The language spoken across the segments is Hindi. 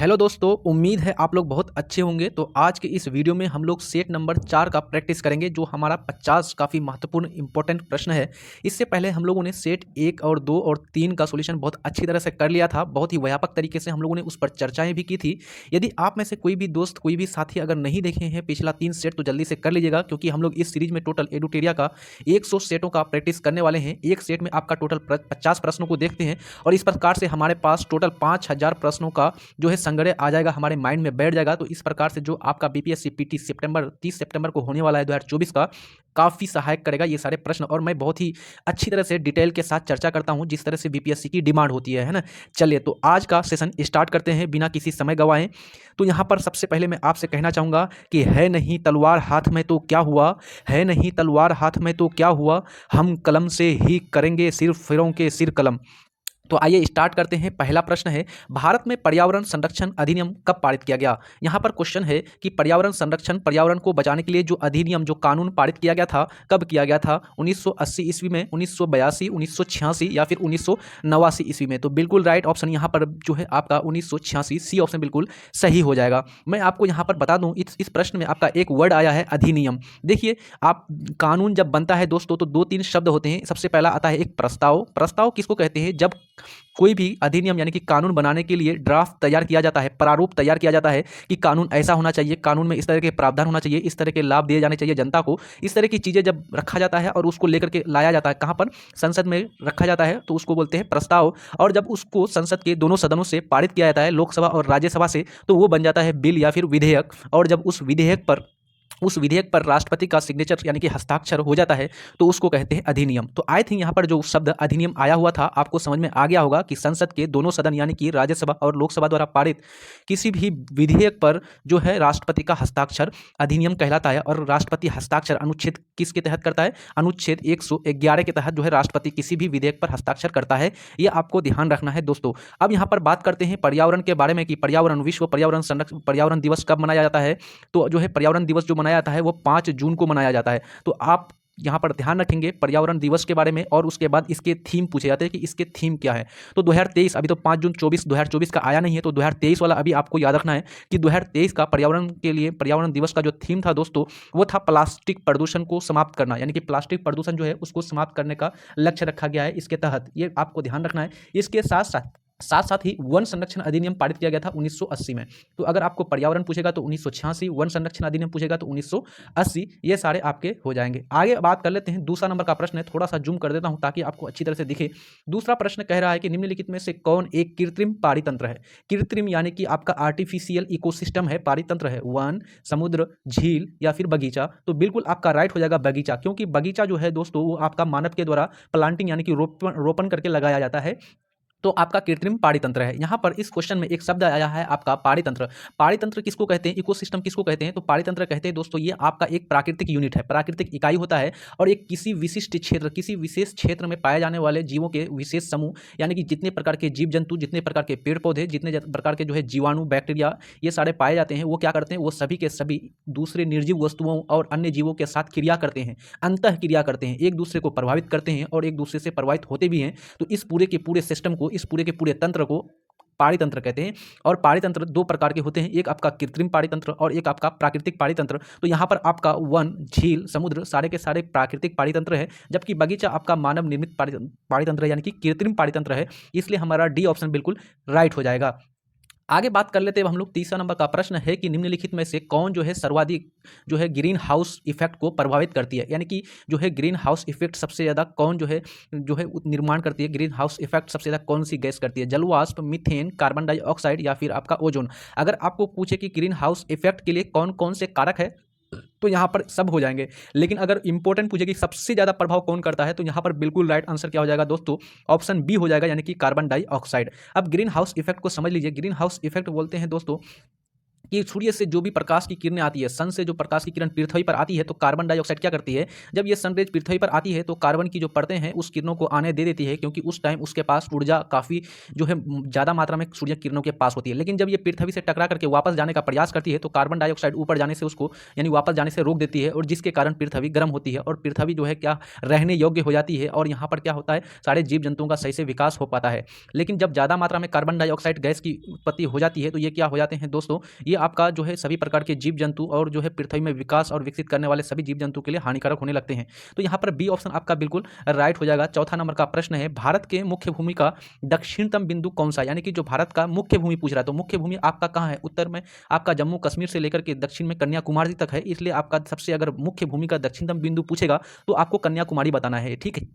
हेलो दोस्तों, उम्मीद है आप लोग बहुत अच्छे होंगे। तो आज के इस वीडियो में हम लोग सेट नंबर 4 का प्रैक्टिस करेंगे, जो हमारा 50 काफ़ी महत्वपूर्ण इंपॉर्टेंट प्रश्न है। इससे पहले हम लोगों ने सेट 1 और 2 और 3 का सॉल्यूशन बहुत अच्छी तरह से कर लिया था। बहुत ही व्यापक तरीके से हम लोगों ने उस पर चर्चाएं भी की थी। यदि आप में से कोई भी दोस्त, कोई भी साथी अगर नहीं देखे हैं पिछला 3 सेट, तो जल्दी से कर लीजिएगा, क्योंकि हम लोग इस सीरीज में टोटल एडुटेरिया का 100 सेटों का प्रैक्टिस करने वाले हैं। एक सेट में आपका टोटल 50 प्रश्नों को देखते हैं और इस प्रकार से हमारे पास टोटल 5000 प्रश्नों का जो है संग्रह आ जाएगा, हमारे माइंड में बैठ जाएगा। तो इस प्रकार से जो आपका बीपीएससी पीटी 30 सितंबर को होने वाला है 2024 का, काफ़ी सहायक करेगा ये सारे प्रश्न। और मैं बहुत ही अच्छी तरह से डिटेल के साथ चर्चा करता हूं, जिस तरह से बीपीएससी की डिमांड होती है ना। चलिए, तो आज का सेशन स्टार्ट करते हैं बिना किसी समय गवाएं। तो यहाँ पर सबसे पहले मैं आपसे कहना चाहूँगा कि है नहीं तलवार हाथ में तो क्या हुआ, है नहीं तलवार हाथ में तो क्या हुआ, हम कलम से ही करेंगे सिर्फ फिरों के सिर कलम। तो आइए स्टार्ट करते हैं। पहला प्रश्न है, भारत में पर्यावरण संरक्षण अधिनियम कब पारित किया गया। यहाँ पर क्वेश्चन है कि पर्यावरण संरक्षण, पर्यावरण को बचाने के लिए जो अधिनियम, जो कानून पारित किया गया था, कब किया गया था। 1980 ईस्वी में, 1982, 1986 या फिर 1989 ईस्वी में। तो बिल्कुल राइट ऑप्शन यहाँ पर जो है आपका 1986, सी ऑप्शन बिल्कुल सही हो जाएगा। मैं आपको यहाँ पर बता दूँ, इस प्रश्न में आपका एक वर्ड आया है अधिनियम। देखिए, आप कानून जब बनता है दोस्तों, तो 2-3 शब्द होते हैं। सबसे पहला आता है एक प्रस्ताव। प्रस्ताव किसको कहते हैं? जब कोई भी अधिनियम यानी कि कानून बनाने के लिए ड्राफ्ट तैयार किया जाता है, प्रारूप तैयार किया जाता है कि कानून ऐसा होना चाहिए, कानून में इस तरह के प्रावधान होना चाहिए, इस तरह के लाभ दिए जाने चाहिए जनता को। इस तरह की चीज़ें जब रखा जाता है और उसको लेकर के लाया जाता है, कहाँ पर? संसद में रखा जाता है, तो उसको बोलते हैं प्रस्ताव। और जब उसको संसद के दोनों सदनों से पारित किया जाता है, लोकसभा और राज्यसभा से, तो वो बन जाता है बिल या फिर विधेयक। और जब उस विधेयक पर राष्ट्रपति का सिग्नेचर यानी कि हस्ताक्षर हो जाता है, तो उसको कहते हैं अधिनियम। तो आई थिंक यहाँ पर जो शब्द अधिनियम आया हुआ था, आपको समझ में आ गया होगा कि संसद के दोनों सदन यानी कि राज्यसभा और लोकसभा द्वारा पारित किसी भी विधेयक पर जो है राष्ट्रपति का हस्ताक्षर अधिनियम कहलाता है। और राष्ट्रपति हस्ताक्षर अनुच्छेद किसके तहत करता है? अनुच्छेद 111 के तहत जो है राष्ट्रपति किसी भी विधेयक पर हस्ताक्षर करता है। ये आपको ध्यान रखना है दोस्तों। अब यहाँ पर बात करते हैं पर्यावरण के बारे में कि पर्यावरण, विश्व पर्यावरण दिवस कब मनाया जाता है। तो जो है पर्यावरण दिवस जो मनाया जाता है वो 5 जून को मनाया जाता है। तो आप यहाँ पर ध्यान रखेंगे पर्यावरण दिवस के बारे में, और उसके बाद इसके थीम पूछे जाते हैं कि इसके थीम क्या है। तो 2023, अभी तो 5 जून 2024 का आया नहीं है, तो 2023 वाला अभी आपको याद रखना है कि 2023 का पर्यावरण के लिए पर्यावरण दिवस का जो थीम था दोस्तों, वो था प्लास्टिक प्रदूषण को समाप्त करना। यानी कि प्लास्टिक प्रदूषण जो है उसको समाप्त करने का लक्ष्य रखा गया है इसके तहत। ये आपको ध्यान रखना है। इसके साथ ही वन संरक्षण अधिनियम पारित किया गया था 1980 में। तो अगर आपको पर्यावरण पूछेगा तो 1986, वन संरक्षण अधिनियम पूछेगा तो 1980। ये सारे आपके हो जाएंगे। आगे बात कर लेते हैं। दूसरा नंबर का प्रश्न है, थोड़ा सा जूम कर देता हूं ताकि आपको अच्छी तरह से दिखे। दूसरा प्रश्न कह रहा है कि निम्नलिखित में से कौन एक कृत्रिम पारितंत्र है। कृत्रिम यानी कि आपका आर्टिफिशियल इकोसिस्टम है, पारितंत्र है। वन, समुद्र, झील या फिर बगीचा। तो बिल्कुल आपका राइट हो जाएगा बगीचा, क्योंकि बगीचा जो है दोस्तों वो आपका मानव के द्वारा प्लांटिंग यानी कि रोपण करके लगाया जाता है। तो आपका कृत्रिम पारितंत्र है। यहाँ पर इस क्वेश्चन में एक शब्द आया है आपका पारितंत्र। पारितंत्र किसको कहते हैं? इकोसिस्टम किसको कहते हैं? तो पारितंत्र कहते हैं दोस्तों ये आपका एक प्राकृतिक यूनिट है, प्राकृतिक इकाई होता है। और एक किसी विशिष्ट क्षेत्र, किसी विशेष क्षेत्र में पाए जाने वाले जीवों के विशेष समूह, यानी कि जितने प्रकार के जीव जंतु, जितने प्रकार के पेड़ पौधे, जितने प्रकार के जो है जीवाणु, बैक्टीरिया, ये सारे पाए जाते हैं, वो क्या करते हैं? वो सभी के सभी दूसरे निर्जीव वस्तुओं और अन्य जीवों के साथ क्रिया करते हैं, अंतः क्रिया करते हैं, एक दूसरे को प्रभावित करते हैं और एक दूसरे से प्रभावित होते भी हैं। तो इस पूरे के पूरे सिस्टम को, इस पूरे के पूरे तंत्र को पारितंत्र कहते हैं। और पारितंत्र 2 प्रकार के होते हैं, एक आपका कृत्रिम पारितंत्र और एक आपका प्राकृतिक पारितंत्र। तो यहाँ पर आपका वन, झील, समुद्र सारे के सारे प्राकृतिक पारितंत्र है, जबकि बगीचा आपका मानव निर्मित पारितंत्र यानी कि कृत्रिम पारितंत्र है। इसलिए हमारा डी ऑप्शन बिल्कुल राइट हो जाएगा। आगे बात कर लेते हैं हम लोग। तीसरा नंबर का प्रश्न है कि निम्नलिखित में से कौन जो है सर्वाधिक जो है ग्रीन हाउस इफेक्ट को प्रभावित करती है। यानी कि जो है ग्रीन हाउस इफेक्ट सबसे ज़्यादा कौन जो है निर्माण करती है, ग्रीन हाउस इफेक्ट सबसे ज़्यादा कौन सी गैस करती है? जलवाष्प, मीथेन, कार्बन डाइऑक्साइड या फिर आपका ओजोन। अगर आपको पूछे कि ग्रीन हाउस इफेक्ट के लिए कौन कौन से कारक है, तो यहाँ पर सब हो जाएंगे। लेकिन अगर इंपॉर्टेंट पूछे कि सबसे ज़्यादा प्रभाव कौन करता है, तो यहाँ पर बिल्कुल राइट आंसर क्या हो जाएगा दोस्तों? ऑप्शन बी हो जाएगा, यानी कि कार्बन डाइऑक्साइड। अब ग्रीन हाउस इफेक्ट को समझ लीजिए। ग्रीन हाउस इफेक्ट बोलते हैं दोस्तों कि सूर्य से जो भी प्रकाश की किरणें आती है, सन से जो प्रकाश की किरण पृथ्वी पर आती है, तो कार्बन डाइऑक्साइड क्या करती है, जब ये सनरेज पृथ्वी पर आती है तो कार्बन की जो परतें हैं उस किरणों को आने दे देती है, क्योंकि उस टाइम उसके पास ऊर्जा काफ़ी जो है ज़्यादा मात्रा में सूर्य किरणों के पास होती है। लेकिन जब ये पृथ्वी से टकरा करके वापस जाने का प्रयास करती है तो कार्बन डाइऑक्साइड ऊपर जाने से उसको यानी वापस जाने से रोक देती है, और जिसके कारण पृथ्वी गर्म होती है और पृथ्वी जो है क्या रहने योग्य हो जाती है, और यहाँ पर क्या होता है, सारे जीव जंतुओं का सही से विकास हो पाता है। लेकिन जब ज़्यादा मात्रा में कार्बन डाइऑक्साइड गैस की उत्पत्ति हो जाती है तो ये क्या हो जाते हैं दोस्तों, ये आपका जो है सभी प्रकार के जीव जंतु और जो है पृथ्वी में विकास और विकसित करने वाले सभी जीव जंतु के लिए हानिकारक होने लगते हैं। तो यहाँ पर बी ऑप्शन आपका बिल्कुल राइट हो जाएगा। चौथा नंबर का प्रश्न है, भारत के मुख्य भूमि का दक्षिणतम बिंदु कौन सा, यानी कि जो भारत का मुख्य भूमि पूछ रहा है, तो मुख्य भूमि आपका कहाँ है, उत्तर में आपका जम्मू कश्मीर से लेकर के दक्षिण में कन्याकुमारी तक है, इसलिए आपका सबसे अगर मुख्य भूमि का दक्षिणतम बिंदु पूछेगा तो आपको कन्याकुमारी बताना है, ठीक है।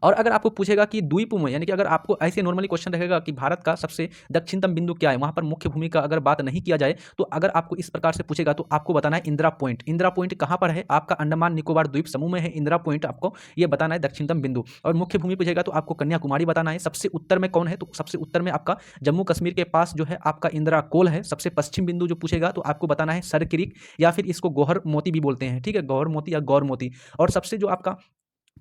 और अगर आपको पूछेगा कि द्वीप में, यानी कि अगर आपको ऐसे नॉर्मली क्वेश्चन रहेगा कि भारत का सबसे दक्षिणतम बिंदु क्या है, वहां पर मुख्य भूमि का अगर बात नहीं किया जाए, तो अगर आपको इस प्रकार से पूछेगा तो आपको बताना है इंदिरा पॉइंट। इंदिरा पॉइंट कहां पर है, आपका अंडमान निकोबार द्वीप समूह में है इंदिरा पॉइंट, आपको यह बताना है दक्षिणतम बिंदु। और मुख्य भूमि पूछेगा तो आपको कन्याकुमारी बताना है। सबसे उत्तर में कौन है, तो सबसे उत्तर में आपका जम्मू कश्मीर के पास जो है आपका इंदिरा कोल है। सबसे पश्चिम बिंदु जो पूछेगा तो आपको बताना है सर क्रीक, या फिर इसको गौहर मोती भी बोलते हैं, ठीक है, गौहर मोती या गौर मोती। और सबसे जो आपका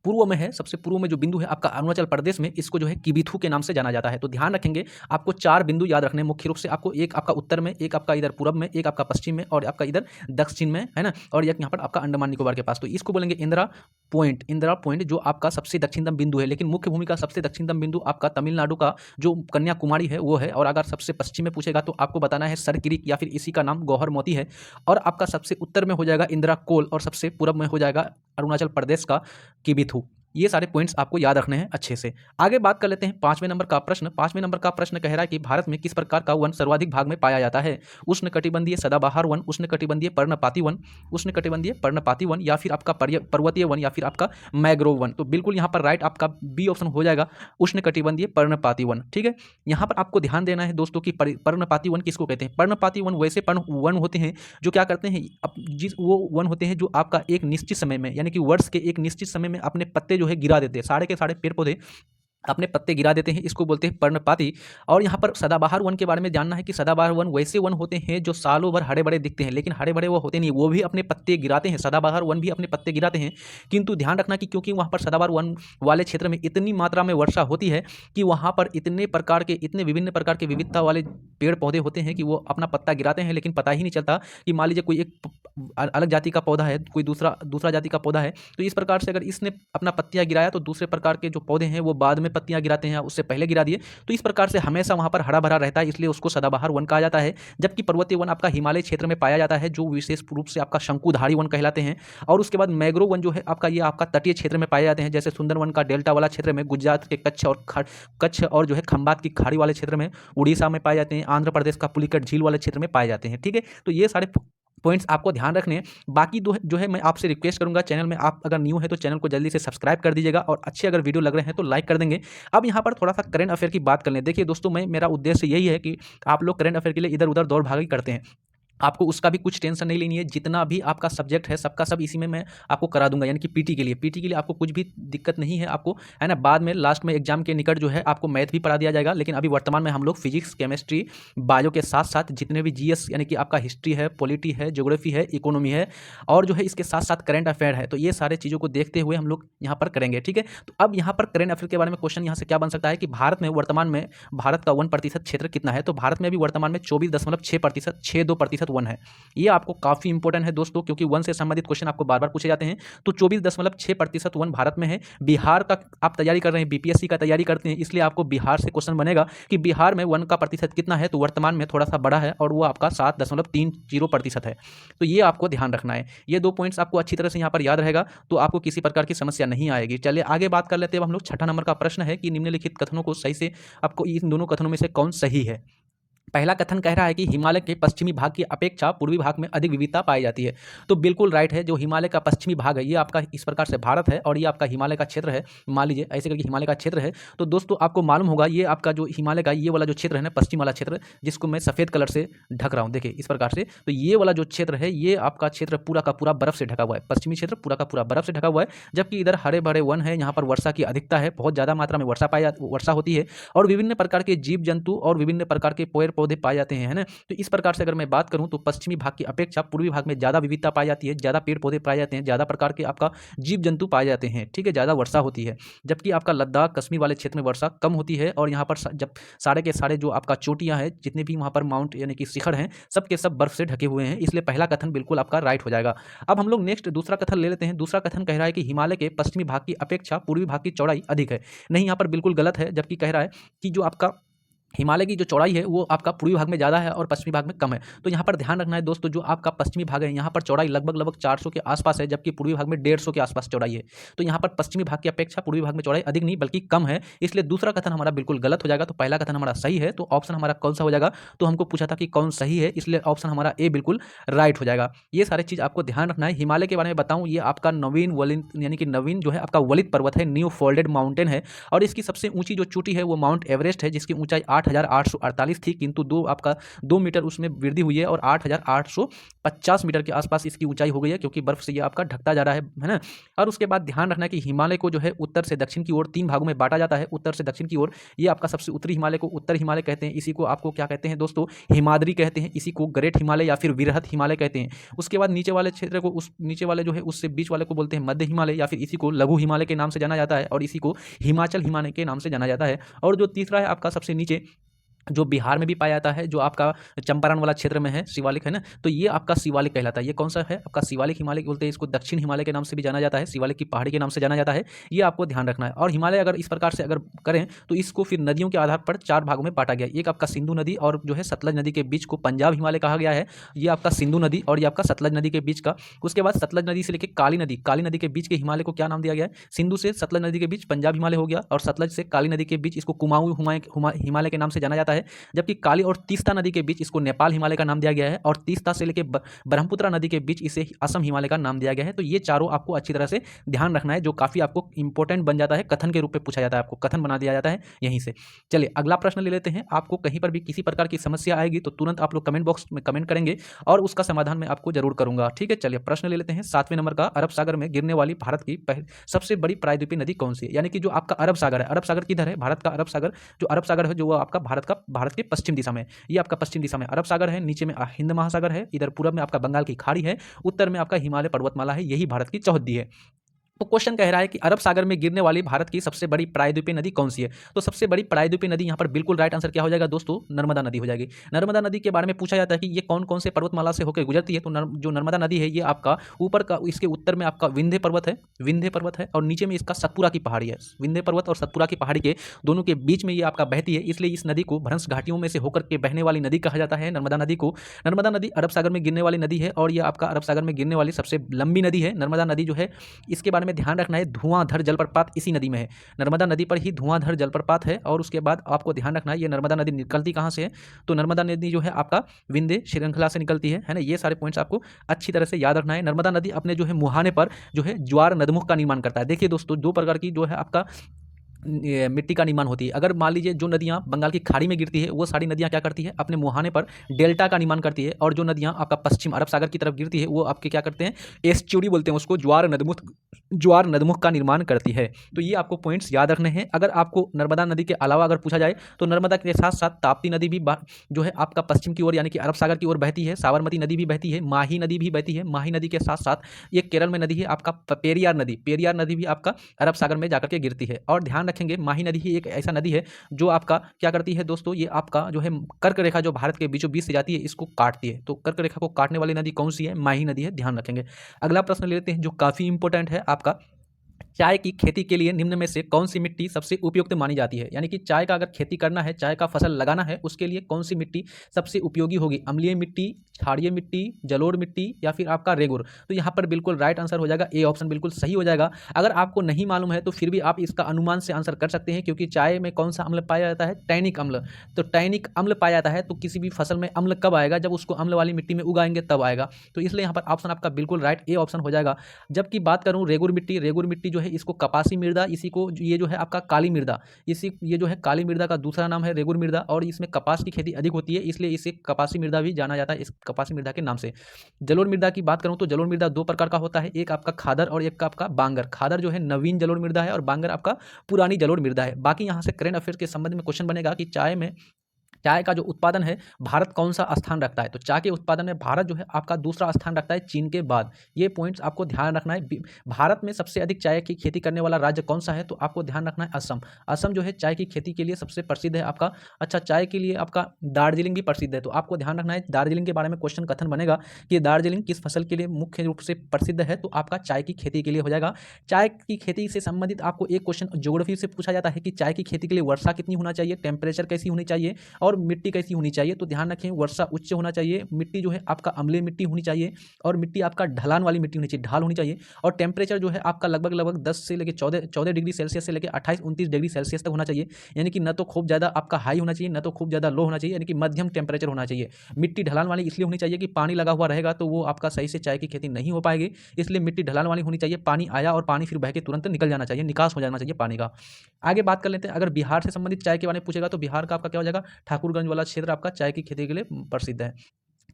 पूर्व में है, सबसे पूर्व में जो बिंदु है आपका अरुणाचल प्रदेश में, इसको जो है किबिथु के नाम से जाना जाता है। तो ध्यान रखेंगे, आपको 4 बिंदु याद रखने हैं मुख्य रूप से, आपको एक आपका उत्तर में, एक आपका इधर पूर्व में, एक आपका पश्चिम में, और आपका इधर दक्षिण में, है ना, और एक यहाँ पर आपका अंडमान निकोबार के पास। तो इसको बोलेंगे इंदिरा पॉइंट। इंदिरा पॉइंट जो आपका सबसे दक्षिणतम बिंदु है, लेकिन मुख्य भूमि का सबसे दक्षिणतम बिंदु आपका तमिलनाडु का जो कन्याकुमारी है वो है। और अगर सबसे पश्चिम में पूछेगा तो आपको बताना है सर क्रीक, या फिर इसी का नाम गौहर मोती है। और आपका सबसे उत्तर में हो जाएगा इंदिरा कोल, और सबसे पूर्व में हो जाएगा अरुणाचल प्रदेश का किबिथु। ये सारे पॉइंट्स आपको याद रखने हैं अच्छे से। आगे बात कर लेते हैं 5वें नंबर का प्रश्न। 5वें नंबर का प्रश्न कह रहा है कि भारत में किस प्रकार का वन सर्वाधिक भाग में पाया जाता है, उष्णकटिबंधीय सदाबहार वन, उष्णकटिबंधीय पर्णपाती वन, उष्णकटिबंधीय पर्णपाती वन, या फिर आपका पर्वतीय वन, या फिर आपका मैग्रोव वन। तो बिल्कुल यहाँ पर राइट आपका बी ऑप्शन हो जाएगा, उष्णकटिबंधीय पर्णपाती वन, ठीक है। यहाँ पर आपको ध्यान देना है दोस्तों कि पर्णपाती वन किसको कहते हैं। पर्णपाती वन वैसे वन होते हैं जो क्या करते हैं, जिस वो वन होते हैं जो आपका एक निश्चित समय में, यानी कि वर्ष के एक निश्चित समय में अपने पत्ते जो है गिरा देते हैं, सारे के सारे पेड़ पौधे अपने पत्ते गिरा देते हैं, इसको बोलते हैं पर्णपाती। और यहाँ पर सदाबहार वन के बारे में जानना है कि सदाबहार वन वैसे वन होते हैं जो सालों भर हरे भरे दिखते हैं, लेकिन हरे भरे वो होते नहीं, वो भी अपने पत्ते गिराते हैं, सदाबहार वन भी अपने पत्ते गिराते हैं। किंतु ध्यान रखना कि क्योंकि वहाँ पर सदाबहार वन वाले क्षेत्र में इतनी मात्रा में वर्षा होती है कि वहाँ पर इतने विभिन्न प्रकार के विविधता वाले पेड़ पौधे होते हैं कि वो अपना पत्ता गिराते हैं, लेकिन पता ही नहीं चलता कि मान लीजिए कोई एक अलग जाति का पौधा है, कोई दूसरा जाति का पौधा है, तो इस प्रकार से अगर इसने अपना पत्तियां गिराया तो दूसरे प्रकार के जो पौधे हैं वो बाद में पत्तियां गिराते हैं, उससे पहले गिरा दिए, तो इस प्रकार से हमेशा वहां पर हरा भरा रहता है, इसलिए उसको सदाबहार वन कहा जाता है। जबकि पर्वतीय वन आपका हिमालय क्षेत्र में पाया जाता है, जो विशेष रूप से आपका शंकुधारी वन कहलाते हैं। और उसके बाद मैग्रोव वन जो है आपका, ये आपका तटीय क्षेत्र में पाए जाते हैं, जैसे सुंदरवन का डेल्टा वाला क्षेत्र में, गुजरात के कच्छ और जो है खंबात की खाड़ी वाले क्षेत्र में, उड़ीसा में पाए जाते हैं, आंध्र प्रदेश का पुलिकट झील वाले क्षेत्र में पाए जाते हैं, ठीक है। तो ये सारे पॉइंट्स आपको ध्यान रखने हैं। बाकी जो है मैं आपसे रिक्वेस्ट करूंगा, चैनल में आप अगर न्यू है तो चैनल को जल्दी से सब्सक्राइब कर दीजिएगा, और अच्छे अगर वीडियो लग रहे हैं तो लाइक कर देंगे। अब यहाँ पर थोड़ा सा करंट अफेयर की बात कर लें। देखिए दोस्तों, मेरा उद्देश्य यही है कि आप लोग करंट अफेयर के लिए इधर उधर दौड़ भागी करते हैं, आपको उसका भी कुछ टेंशन नहीं लेनी है। जितना भी आपका सब्जेक्ट है सबका सब इसी में मैं आपको करा दूंगा, यानी कि पीटी के लिए आपको कुछ भी दिक्कत नहीं है आपको, है ना। बाद में लास्ट में एग्जाम के निकट जो है आपको मैथ भी पढ़ा दिया जाएगा, लेकिन अभी वर्तमान में हम लोग फिजिक्स, केमिस्ट्री, बायो के साथ साथ जितने भी जीएस यानी कि आपका हिस्ट्री है, पॉलिटी है, ज्योग्राफी है, इकोनॉमी है, और जो है इसके साथ साथ करंट अफेयर है, तो ये सारे चीज़ों को देखते हुए हम लोग यहाँ पर करेंगे, ठीक है। तो अब यहाँ पर करंट अफेयर के बारे में क्वेश्चन यहाँ से क्या बन सकता है कि भारत में वर्तमान में भारत का 1% क्षेत्र कितना है, तो भारत में अभी वर्तमान में 24.6%, 62% वन है। ये आपको काफी इंपॉर्टेंट है दोस्तों, क्योंकि वन से संबंधित क्वेश्चन आपको बार बार पूछे जाते हैं। तो 24.6% वन भारत में है। बिहार का आप तैयारी कर रहे हैं, बीपीएससी का तैयारी करते हैं, इसलिए आपको बिहार से क्वेश्चन बनेगा कि बिहार में वन का प्रतिशत कितना है, तो वर्तमान में थोड़ा सा बड़ा है और वो आपका 7.30% है। तो ये आपको ध्यान रखना है। ये 2 पॉइंट्स आपको अच्छी तरह से यहाँ पर याद रहेगा, तो आपको किसी प्रकार की समस्या नहीं आएगी। चलिए आगे बात कर लेते हैं हम लोग। 6ठा नंबर का प्रश्न है कि निम्नलिखित कथनों को सही से, आपको इन दोनों कथनों में से कौन सही है। पहला कथन कह रहा है कि हिमालय के पश्चिमी भाग की अपेक्षा पूर्वी भाग में अधिक विविधता पाई जाती है। तो बिल्कुल राइट है। जो हिमालय का पश्चिमी भाग है ये आपका इस प्रकार से भारत है, और ये आपका हिमालय का क्षेत्र है। मान लीजिए ऐसे करके हिमालय का क्षेत्र है, तो दोस्तों आपको मालूम होगा ये आपका जो हिमालय का ये वाला जो क्षेत्र है ना, पश्चिम वाला क्षेत्र, जिसको मैं सफ़ेद कलर से ढक रहा हूँ, देखिए इस प्रकार से, तो ये वाला जो क्षेत्र है ये आपका क्षेत्र पूरा का पूरा बर्फ से ढका हुआ है। पश्चिमी क्षेत्र पूरा का पूरा बर्फ से ढका हुआ है, जबकि इधर हरे भरे वन है, यहाँ पर वर्षा की अधिकता है, बहुत ज़्यादा मात्रा में वर्षा होती है, और विभिन्न प्रकार के जीव जंतु और विभिन्न प्रकार के पेड़ पौधे पाए जाते हैं, है ना। तो इस प्रकार से अगर मैं बात करूँ तो पश्चिमी भाग की अपेक्षा पूर्वी भाग में ज़्यादा विविधता पाई जाती है, ज़्यादा पेड़ पौधे पाए जाते हैं, ज़्यादा प्रकार के आपका जीव जंतु पाए जाते हैं, ठीक है, ज़्यादा वर्षा होती है। जबकि आपका लद्दाख कश्मीर वाले क्षेत्र में वर्षा कम होती है और यहाँ पर जब सारे के सारे जो आपका चोटियाँ हैं, जितने भी वहाँ पर माउंट यानी कि शिखर हैं, सब के सब बर्फ से ढके हुए हैं, इसलिए पहला कथन बिल्कुल आपका राइट हो जाएगा। अब हम लोग नेक्स्ट दूसरा कथन ले लेते हैं। दूसरा कथन कह रहा है कि हिमालय के पश्चिमी भाग की अपेक्षा पूर्वी भाग की चौड़ाई अधिक है। नहीं, यहाँ पर बिल्कुल गलत है, जबकि कह रहा है कि जो आपका हिमालय की जो चौड़ाई है वो आपका पूर्वी भाग में ज़्यादा है और पश्चिमी भाग में कम है। तो यहाँ पर ध्यान रखना है दोस्तों, जो आपका पश्चिमी भाग है यहाँ पर चौड़ाई लगभग 400 के आसपास है, जबकि पूर्वी भाग में 150 के आसपास चौड़ाई है। तो यहाँ पर पश्चिमी भाग की अपेक्षा पूर्वी भाग में चौड़ाई अधिक नहीं बल्कि कम है, इसलिए दूसरा कथन हमारा बिल्कुल गलत हो जाएगा। तो पहला कथन हमारा सही है, तो ऑप्शन हमारा कौन सा हो जाएगा, तो हमको पूछा था कि कौन सही है, इसलिए ऑप्शन हमारा ए बिल्कुल राइट हो जाएगा। ये सारी चीज़ आपको ध्यान रखना है। हिमालय के बारे में बताऊँ, ये आपका नवीन वलित यानी कि नवीन जो है आपका वलित पर्वत है, न्यू फोल्डेड माउंटेन है और इसकी सबसे ऊंची जो चोटी है वो माउंट एवरेस्ट है, जिसकी ऊंचाई 8,848 थी, किंतु 2 मीटर उसमें वृद्धि हुई है और 8,850 मीटर के आसपास इसकी ऊंचाई हो गई है, क्योंकि बर्फ से ये आपका ढकता जा रहा है ना। और उसके बाद ध्यान रखना है कि हिमालय को जो है उत्तर से दक्षिण की ओर 3 भागों में बांटा जाता है। उत्तर से दक्षिण की ओर ये आपका सबसे उत्तरी हिमालय को उत्तर हिमालय कहते हैं, इसी को आपको क्या कहते हैं दोस्तों, हिमाद्री कहते हैं, इसी को ग्रेट हिमालय या फिर वृहत हिमालय कहते हैं। उसके बाद नीचे वाले क्षेत्र को, उस नीचे वाले जो है उससे बीच वाले को बोलते हैं मध्य हिमालय या फिर इसी को लघु हिमालय के नाम से जाना जाता है और इसी को हिमाचल हिमालय के नाम से जाना जाता है। और जो तीसरा है आपका सबसे नीचे, जो बिहार में भी पाया जाता है, जो आपका चंपारण वाला क्षेत्र में है, शिवालिक है ना, तो ये आपका शिवालिक कहलाता है। ये कौन सा है आपका शिवालिक हिमालय बोलते हैं, इसको दक्षिण हिमालय के नाम से भी जाना जाता है, शिवालिक की पहाड़ी के नाम से जाना जाता है। ये आपको ध्यान रखना है। और हिमालय अगर इस प्रकार से अगर करें तो इसको फिर नदियों के आधार पर 4 भागों में बांटा गया। एक आपका सिंधु नदी और जो है सतलज नदी के बीच को पंजाब हिमालय कहा गया है, ये आपका सिंधु नदी और ये आपका सतलज नदी के बीच का। उसके बाद सतलज नदी से लेकर काली नदी के बीच के हिमालय को क्या नाम दिया गया है, सिंधु से सतलज नदी के बीच पंजाब हिमालय हो गया और सतलज से काली नदी के बीच इसको कुमाऊं हिमालय के नाम से जाना जाता है। जबकि काली और तीस्ता नदी के बीच इसको नेपाल हिमालय का नाम दिया गया है और तीस्ता से लेकर ब्रह्मपुत्र नदी के बीच इसे असम हिमालय का नाम दिया गया है। तो ये चारों आपको अच्छी तरह से ध्यान रखना है, जो काफी आपको इंपॉर्टेंट बन जाता है, कथन के रूप में पूछा जाता है, आपको कथन बना दिया जाता है यहीं से। चलिए अगला प्रश्न ले लेते हैं। आपको कहीं पर भी किसी प्रकार की समस्या आएगी तो तुरंत आप लोग कमेंट बॉक्स में कमेंट करेंगे और उसका समाधान मैं आपको जरूर करूंगा, ठीक है। चलिए प्रश्न ले लेते हैं 7वें नंबर का। अरब सागर में गिरने वाली भारत की सबसे बड़ी प्रायद्वीपीय नदी कौन सी है, यानी कि जो आपका अरब सागर है, अरब सागर किधर है, भारत का अरब सागर, जो अरब सागर है जो आपका भारत के पश्चिम दिशा में, ये आपका पश्चिम दिशा में अरब सागर है, नीचे में हिंद महासागर है, इधर पूरब में आपका बंगाल की खाड़ी है, उत्तर में आपका हिमालय पर्वतमाला है, यही भारत की चौहद्दी है। तो क्वेश्चन कह रहा है कि अरब सागर में गिरने वाली भारत की सबसे बड़ी प्रायद्वीपीय नदी कौन सी है। तो सबसे बड़ी प्रायद्वीपीय नदी यहाँ पर बिल्कुल राइट आंसर क्या हो जाएगा दोस्तों, नर्मदा नदी हो जाएगी। नर्मदा नदी के बारे में पूछा जाता है कि ये कौन कौन से पर्वतमाला से होकर गुजरती है। तो जो नर्मदा नदी है ये आपका ऊपर का, इसके उत्तर में आपका विंध्य पर्वत है और नीचे में इसका सतपुरा की पहाड़ी है। विंध्य पर्वत और सतपुरा की पहाड़ी के दोनों के बीच में ये आपका बहती है, इसलिए इस नदी को भ्रंश घाटियों में से होकर के बहने वाली नदी कहा जाता है नर्मदा नदी को। नर्मदा नदी अरब सागर में गिरने वाली नदी है और ये आपका अरब सागर में गिरने वाली सबसे लंबी नदी है। नर्मदा नदी जो है इसके बारे में ध्यान रखना है, धुआंधर जलप्रपात इसी नदी में है, नर्मदा नदी पर ही धुआंधर जलप्रपात है। और उसके बाद आपको ध्यान रखना है ये नर्मदा नदी निकलती कहाँ से है, तो नर्मदा नदी जो है आपका विंध्य श्रृंखला से निकलती है ना। ये सारे पॉइंट्स आपको अच्छी तरह से याद रखना है। नर्मदा नदी अपने जो है मुहाने पर जो है ज्वार नदमुख का निर्माण करता है। देखिए दोस्तों, 2 प्रकार की जो है आपका मिट्टी का निर्माण होती है। अगर मान लीजिए जो नदियाँ बंगाल की खाड़ी में गिरती है वो सारी नदियाँ क्या करती है, अपने मुहाने पर डेल्टा का निर्माण करती है, और जो नदियाँ आपका पश्चिम अरब सागर की तरफ गिरती है वो आपके क्या करते हैं, एस्चुरी बोलते हैं उसको, ज्वार नदमुख का निर्माण करती है। तो ये आपको पॉइंट्स याद रखने हैं। अगर आपको नर्मदा नदी के अलावा अगर पूछा जाए तो नर्मदा के साथ साथ ताप्ती नदी भी जो है आपका पश्चिम की ओर यानी कि अरब सागर की ओर बहती है, साबरमती नदी भी बहती है, माही नदी भी बहती है। माही नदी के साथ साथ ये केरल में नदी है आपका पेरियार नदी भी आपका अरब सागर में जाकर के गिरती है। और ध्यान रखेंगे माही नदी ही एक ऐसा नदी है जो आपका क्या करती है दोस्तों, ये आपका जो है कर्क रेखा जो भारत के बीचों बीच से जाती है इसको काटती है। तो कर्क रेखा को काटने वाली नदी कौन सी है, माही नदी है, ध्यान रखेंगे। अगला प्रश्न लेते हैं जो काफी इंपॉर्टेंट है आपका, चाय की खेती के लिए निम्न में से कौन सी मिट्टी सबसे उपयुक्त मानी जाती है। यानी कि चाय का अगर खेती करना है, चाय का फसल लगाना है, उसके लिए कौन सी मिट्टी सबसे उपयोगी होगी, अम्लीय मिट्टी, क्षारीय मिट्टी, जलोढ़ मिट्टी या फिर आपका रेगुर। तो यहाँ पर बिल्कुल राइट आंसर हो जाएगा, ए ऑप्शन बिल्कुल सही हो जाएगा। अगर आपको नहीं मालूम है तो फिर भी आप इसका अनुमान से आंसर कर सकते हैं, क्योंकि चाय में कौन सा अम्ल पाया जाता है, टैनिक अम्ल। तो टैनिक अम्ल पाया जाता है, तो किसी भी फसल में अम्ल कब आएगा, जब उसको अम्ल वाली मिट्टी में उगाएंगे तब आएगा। तो इसलिए यहाँ पर ऑप्शन आपका बिल्कुल राइट ए ऑप्शन हो जाएगा। जबकि बात करूँ रेगुर मिट्टी जो है इसको कपासी मृदा, इसी को ये जो है आपका काली मृदा, ये जो है काली मृदा का दूसरा नाम है रेगुर मृदा, और इसमें कपास की खेती अधिक होती है, इसलिए इसे कपासी मृदा भी जाना जाता है, इस कपासी मृदा के नाम से। जलोढ़ मृदा की बात करूं तो जलोढ़ मृदा 2 प्रकार का होता है, एक आपका खादर और एक का आपका बांगर। खादर जो है नवीन जलोढ़ मृदा है और बांगर आपका पुरानी जलोढ़ मृदा है। बाकी यहाँ से करेंट अफेयर्स के संबंध में क्वेश्चन बनेगा कि चाय में चाय का जो उत्पादन है भारत कौन सा स्थान रखता है? तो चाय के उत्पादन में भारत जो है आपका दूसरा स्थान रखता है चीन के बाद। ये पॉइंट्स आपको ध्यान रखना है। भारत में सबसे अधिक चाय की खेती करने वाला राज्य कौन सा है? तो आपको ध्यान रखना है असम। असम जो है चाय की खेती के लिए सबसे प्रसिद्ध है आपका। अच्छा, चाय के लिए आपका दार्जिलिंग भी प्रसिद्ध है, तो आपको ध्यान रखना है दार्जिलिंग के बारे में क्वेश्चन कथन बनेगा कि दार्जिलिंग किस फसल के लिए मुख्य रूप से प्रसिद्ध है, तो आपका चाय की खेती के लिए हो जाएगा। चाय की खेती से संबंधित आपको एक क्वेश्चन ज्योग्राफी से पूछा जाता है कि चाय की खेती के लिए वर्षा कितनी होना चाहिए, टेम्परेचर कैसी होनी चाहिए और मिट्टी कैसी होनी चाहिए। तो ध्यान रखें वर्षा उच्च होना चाहिए, मिट्टी जो है आपका अम्लीय मिट्टी होनी चाहिए और मिट्टी आपका ढलान वाली मिट्टी होनी चाहिए, ढाल होनी चाहिए। और टेम्परेचर जो है आपका लगभग 10 से लेकर 14 डिग्री सेल्सियस से लेकर 28-29 डिग्री सेल्सियस तक होना चाहिए। यानी कि न तो खूब ज़्यादा आपका हाई होना चाहिए, न तो खूब ज़्यादा लो होना चाहिए, यानी कि मध्यम टेम्परेचर होना चाहिए। मिट्टी ढलान वाली इसलिए होनी चाहिए कि पानी लगा हुआ रहेगा तो वो आपका सही से चाय की खेती नहीं हो पाएगी, इसलिए मिट्टी ढलान वाली होनी चाहिए। पानी आया और पानी फिर बह के तुरंत निकल जाना चाहिए, निकास हो जाना चाहिए पानी का। आगे बात कर लेते हैं, अगर बिहार से संबंधित चाय के बारे में पूछेगा तो बिहार का आपका क्या हो जाएगा? ठाकुरगंज वाला क्षेत्र आपका चाय की खेती के लिए प्रसिद्ध है।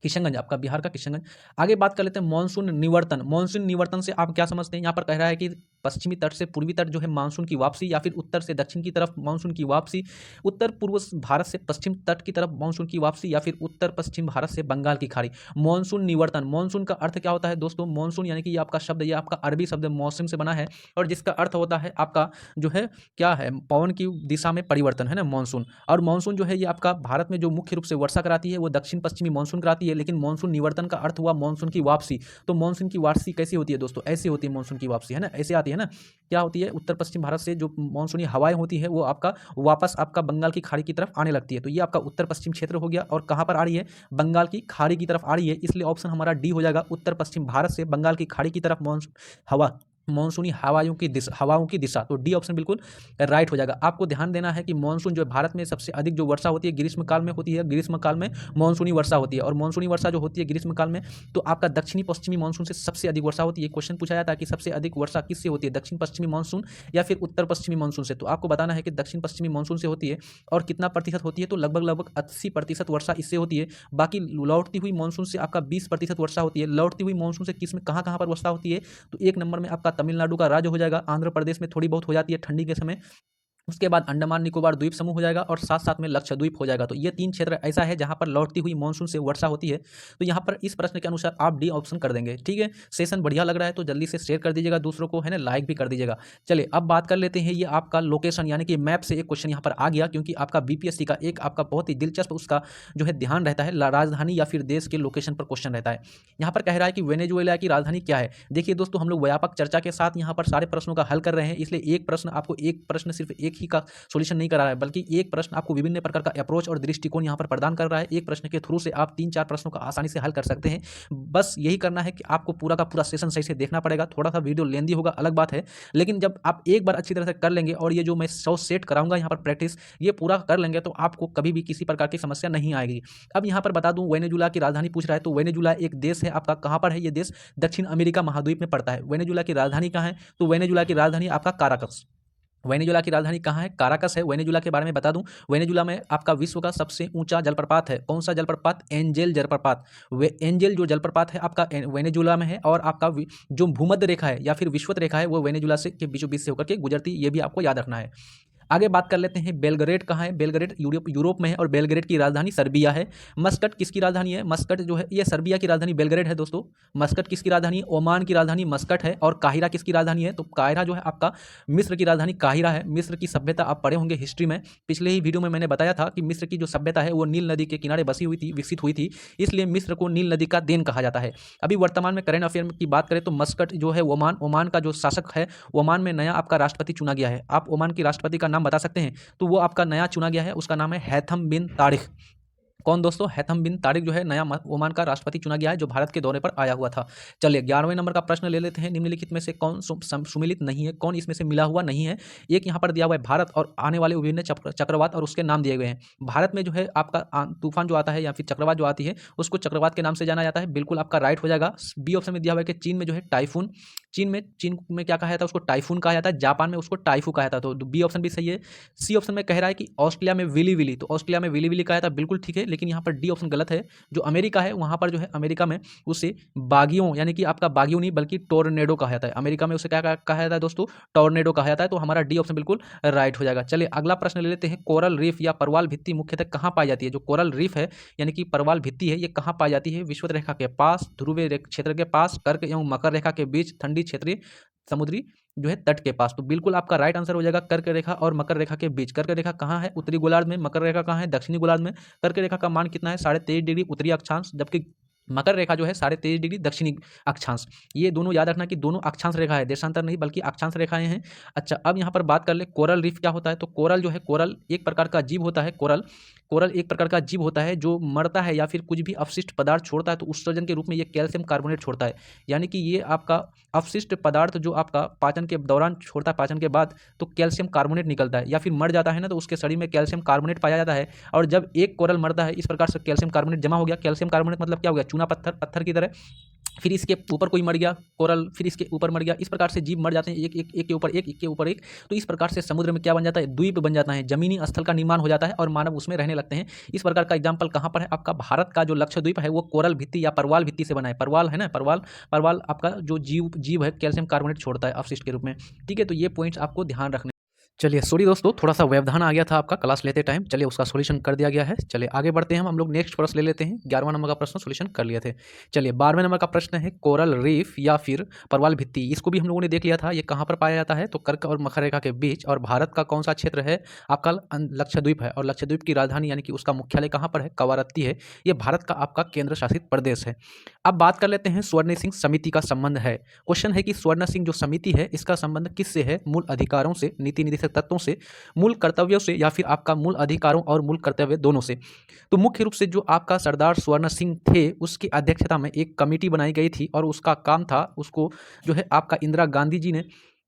किशनगंज आपका बिहार का किशनगंज। आगे बात कर लेते हैं मानसून निवर्तन। मानसून निवर्तन से आप क्या समझते हैं? यहाँ पर कह रहा है कि पश्चिमी तट से पूर्वी तट जो है मानसून की वापसी, या फिर उत्तर से दक्षिण की तरफ मानसून की वापसी, उत्तर पूर्व भारत से पश्चिम तट की तरफ मानसून की वापसी, या फिर उत्तर पश्चिम भारत से बंगाल की खाड़ी। मानसून निवर्तन, मानसून का अर्थ क्या होता है दोस्तों? मानसून यानी कि ये आपका शब्द, ये आपका अरबी शब्द मौसम से बना है और जिसका अर्थ होता है आपका जो है क्या है, पवन की दिशा में परिवर्तन, है ना मानसून। और मानसून जो है ये आपका भारत में जो मुख्य रूप से वर्षा कराती है वो दक्षिण पश्चिमी मानसून कराती है, लेकिन मानसून निवर्तन का अर्थ हुआ मानसून की वापसी। तो मानसून की वापसी कैसी होती है दोस्तों? ऐसी होती है मानसून की वापसी, है ना, ऐसे आती है ना। क्या होती है? उत्तर पश्चिम भारत से जो मानसूनी हवाएं होती है वो आपका वापस आपका बंगाल की खाड़ी की तरफ आने लगती है। तो ये आपका उत्तर पश्चिम क्षेत्र हो गया और कहाँ पर आ रही है? बंगाल की खाड़ी की तरफ आ रही है, इसलिए ऑप्शन हमारा डी हो जाएगा। उत्तर पश्चिम भारत से बंगाल की खाड़ी की तरफ मानसून हवा, मानसूनी हवाओं की दिशा, तो डी ऑप्शन बिल्कुल राइट हो जाएगा। आपको ध्यान देना है कि मानसून जो भारत में सबसे अधिक जो वर्षा होती है ग्रीष्म काल में होती है, ग्रीष्म काल में मानसूनी वर्षा होती है। और मानसूनी वर्षा जो होती है ग्रीष्म काल में, तो आपका दक्षिणी पश्चिमी मानसून से सबसे अधिक वर्षा होती है। क्वेश्चन पूछा जाता है कि सबसे अधिक वर्षा किससे होती है, दक्षिण पश्चिमी मानसून या फिर उत्तर पश्चिमी मानसून से? तो आपको बताना है कि दक्षिण पश्चिमी मानसून से होती है। और कितना प्रतिशत होती है? तो लगभग 80% वर्षा इससे होती है। बाकी लौटती हुई मानसून से आपका 20% वर्षा होती है। लौटती हुई मानसून से किस में कहाँ कहाँ पर वर्षा होती है? तो एक नंबर में आपका तमिलनाडु का राज्य हो जाएगा, आंध्र प्रदेश में थोड़ी बहुत हो जाती है ठंडी के समय, उसके बाद अंडमान निकोबार द्वीप समूह हो जाएगा और साथ साथ में लक्षद्वीप हो जाएगा। तो ये 3 क्षेत्र ऐसा है जहां पर लौटती हुई मानसून से वर्षा होती है। तो यहां पर इस प्रश्न के अनुसार आप डी ऑप्शन कर देंगे। ठीक है, सेशन बढ़िया लग रहा है तो जल्दी से शेयर कर दीजिएगा दूसरों को, है ना, लाइक भी कर दीजिएगा। चलिए अब बात कर लेते हैं, ये आपका लोकेशन यानी कि मैप से एक क्वेश्चन यहाँ पर आ गया, क्योंकि आपका बीपीएससी का एक आपका बहुत ही दिलचस्प उसका जो है ध्यान रहता है, राजधानी या फिर देश के लोकेशन पर क्वेश्चन रहता है। यहाँ पर कह रहा है कि वेनेजुएला की राजधानी क्या है। देखिए दोस्तों, हम लोग व्यापक चर्चा के साथ यहाँ पर सारे प्रश्नों का हल कर रहे हैं, इसलिए एक प्रश्न आपको एक प्रश्न सिर्फ एक ही का सोल्यूशन नहीं करा रहा है, बल्कि एक प्रश्न आपको विभिन्न प्रकार का अप्रोच और दृष्टिकोण यहां पर प्रदान कर रहा है। एक प्रश्न के थ्रू से आप 3-4 प्रश्नों का आसानी से हल कर सकते हैं। बस यही करना है कि आपको पूरा का पूरा सेशन सही से देखना पड़ेगा। थोड़ा सा वीडियो लेंदी होगा अलग बात है, लेकिन जब आप एक बार अच्छी तरह से कर लेंगे और ये जो मैं 100 सेट कराऊंगा यहाँ पर प्रैक्टिस, ये पूरा कर लेंगे तो आपको कभी भी किसी प्रकार की समस्या नहीं आएगी। अब यहाँ पर बता दूं, वेनेजुला की राजधानी पूछ रहा है, तो वेनेजुला एक देश है आपका। कहाँ पर है ये देश? दक्षिण अमेरिका महाद्वीप में पड़ता है। वेनेजुला की राजधानी कहाँ है? तो वेनेजुला की राजधानी आपका काराकस। वेनेजुला की राजधानी कहाँ है? काराकस है। वेनेजुला के बारे में बता दूं, वेनेजुला में आपका विश्व का सबसे ऊंचा जलप्रपात है। कौन सा जलप्रपात? एंजेल जलप्रपात। एंजेल जो जलप्रपात है आपका वेनेजुला में है, और आपका जो भूमध्य रेखा है या फिर विषुवत रेखा है वो वेनेजुला से के बीचों बीच से होकर के गुजरती, ये भी आपको याद रखना है। आगे बात कर लेते हैं, बेलग्रेड कहाँ है? बेलग्रेड यूरोप में है और बेलग्रेड की राजधानी सर्बिया है। मस्कट किसकी राजधानी है? मस्कट जो है ये सर्बिया की राजधानी बेलग्रेड है दोस्तों। मस्कट किसकी राजधानी? ओमान की राजधानी मस्कट है। और काहिरा किसकी राजधानी है? तो काहिरा जो है आपका मिस्र की राजधानी काहिरा है। मिस्र की सभ्यता आप पढ़े होंगे हिस्ट्री में, पिछले ही वीडियो में मैंने बताया था कि मिस्र की जो सभ्यता है वो नील नदी के किनारे बसी हुई थी, विकसित हुई थी, इसलिए मिस्र को नील नदी का देन कहा जाता है। अभी वर्तमान में करेंट अफेयर की बात करें तो मस्कट जो है ओमान का जो शासक है, ओमान में नया आपका राष्ट्रपति चुना गया है। आप ओमान के राष्ट्रपति का नाम बता सकते हैं? तो वो आपका नया चुना गया है, उसका नाम है हैथम बिन तारिक। कौन दोस्तों? हैथम बिन तारिक जो है नया ओमान का राष्ट्रपति चुना गया है, जो भारत के दौरे पर आया हुआ था। चलिए 11वें नंबर का प्रश्न ले लेते हैं। निम्नलिखित में से कौन सुमिलित नहीं है, कौन इसमें से मिला हुआ नहीं है? एक यहाँ पर दिया हुआ है भारत और आने वाले विभिन्न चक्रवात और उसके नाम दिए गए हैं। भारत में जो है आपका तूफान जो आता है या फिर चक्रवात जो आती है उसको चक्रवात के नाम से जाना जाता है, बिल्कुल आपका राइट हो जाएगा। बी ऑप्शन में दिया हुआ है कि चीन में जो है टाइफून, चीन में क्या कहा जाता है? उसको टाइफून कहा जाता है। जापान में उसको टाइफू कहा जाता है, तो बी ऑप्शन भी सही है। सी ऑप्शन में कह रहा है कि ऑस्ट्रेलिया में विली विली, तो ऑस्ट्रेलिया में विली विली कहा जाता है, बिल्कुल ठीक है, लेकिन यहाँ पर डी ऑप्शन गलत है। जो अमेरिका है वहाँ पर जो है अमेरिका में उसे बागियों यानी कि आपका बागियों नहीं बल्कि टोर्नेडो कहा जाता है। अमेरिका में उसे क्या कहा जाता है दोस्तों? टोर्नेडो कहा जाता है। तो हमारा डी ऑप्शन बिल्कुल राइट हो जाएगा। चलिए अगला प्रश्न ले लेते हैं। कोरल रीफ या परवाल भित्ति मुख्यतः कहाँ पाई जाती है? जो कोरल रीफ है यानी कि परवाल भित्ति है, ये कहाँ पाई जाती है? विषुवत रेखा के पास, ध्रुवीय क्षेत्र के पास, कर्क एवं मकर रेखा के बीच, ठंडी क्षेत्रीय समुद्री जो है तट के पास। तो बिल्कुल आपका राइट आंसर हो जाएगा कर्क रेखा और मकर रेखा के बीच। कर्क रेखा कहाँ है? उत्तरी गोलार्ध में। मकर रेखा कहाँ है? दक्षिणी गोलार्ध में। कर्क रेखा का मान कितना है? 23.5 डिग्री उत्तरी अक्षांश, जबकि मकर रेखा जो है 23.5 डिग्री दक्षिणी अक्षांश। ये दोनों याद रखना कि दोनों अक्षांश रेखा है, देशांतर नहीं बल्कि अक्षांश रेखाएं हैं। अच्छा, अब यहाँ पर बात कर ले कोरल रीफ क्या होता है। तो कोरल जो है, कोरल एक प्रकार का जीव होता है। कोरल कोरल एक प्रकार का जीव होता है जो मरता है या फिर कुछ भी अपशिष्ट पदार्थ छोड़ता है तो उत्सर्जन के रूप में ये कैल्शियम कार्बोनेट छोड़ता है। यानी कि ये आपका अपशिष्ट पदार्थ जो आपका पाचन के दौरान छोड़ता है, पाचन के बाद तो कैल्शियम कार्बोनेट निकलता है, या फिर मर जाता है ना तो उसके शरीर में कैल्शियम कार्बोनेट पाया जाता है। और जब एक कोरल मरता है इस प्रकार से कैल्शियम कार्बोनेट जमा हो गया। कैल्शियम कार्बोनेट मतलब क्या हो गया? चूना पत्थर, पत्थर की तरह। फिर इसके ऊपर कोई मर गया कोरल, फिर इसके ऊपर मर गया। इस प्रकार से जीव मर जाते हैं, एक एक एक के ऊपर एक, एक के ऊपर एक। तो इस प्रकार से समुद्र में क्या बन जाता है? द्वीप बन जाता है, जमीनी स्थल का निर्माण हो जाता है और मानव उसमें रहने लगते हैं। इस प्रकार का एग्जाम्पल कहाँ पर है? आपका भारत का जो लक्षद्वीप है वो कोरल भित्ति या परवाल भित्ति से बना है। परवाल है ना, परवाल परवाल आपका जो जीव है कैल्शियम कार्बोनेट छोड़ता है अपशिष्ट के रूप में। ठीक है, तो ये पॉइंट्स आपको ध्यान रखने। चलिए सॉरी दोस्तों, थोड़ा सा व्यवधान आ गया था आपका क्लास लेते टाइम। चलिए उसका सॉल्यूशन कर दिया गया है। चलिए आगे बढ़ते हैं, हम लोग नेक्स्ट प्रश्न ले लेते हैं। 11वां नंबर का प्रश्न सॉल्यूशन कर लिए थे। चलिए 12वें नंबर का प्रश्न है कोरल रीफ या फिर परवाल भित्ति। इसको भी हम लोगों ने देख लिया था, ये कहाँ पर पाया जाता है? तो कर्क और मकर रेखा के बीच। और भारत का कौन सा क्षेत्र है? आपका लक्षद्वीप है, और लक्षद्वीप की राजधानी यानी कि उसका मुख्यालय कहाँ पर है? कवारत्ती है। ये भारत का आपका केंद्र शासित प्रदेश है। अब बात कर लेते हैं स्वर्ण सिंह समिति का संबंध है। क्वेश्चन है कि स्वर्ण सिंह जो समिति है इसका संबंध किससे है? मूल अधिकारों से, नीति निर्देशक तत्वों से, मूल कर्तव्यों से, या फिर आपका मूल अधिकारों और मूल कर्तव्य दोनों से। तो मुख्य रूप से जो आपका सरदार स्वर्ण सिंह थे उसकी अध्यक्षता में एक कमेटी बनाई गई थी और उसका काम था, उसको जो है आपका इंदिरा गांधी जी ने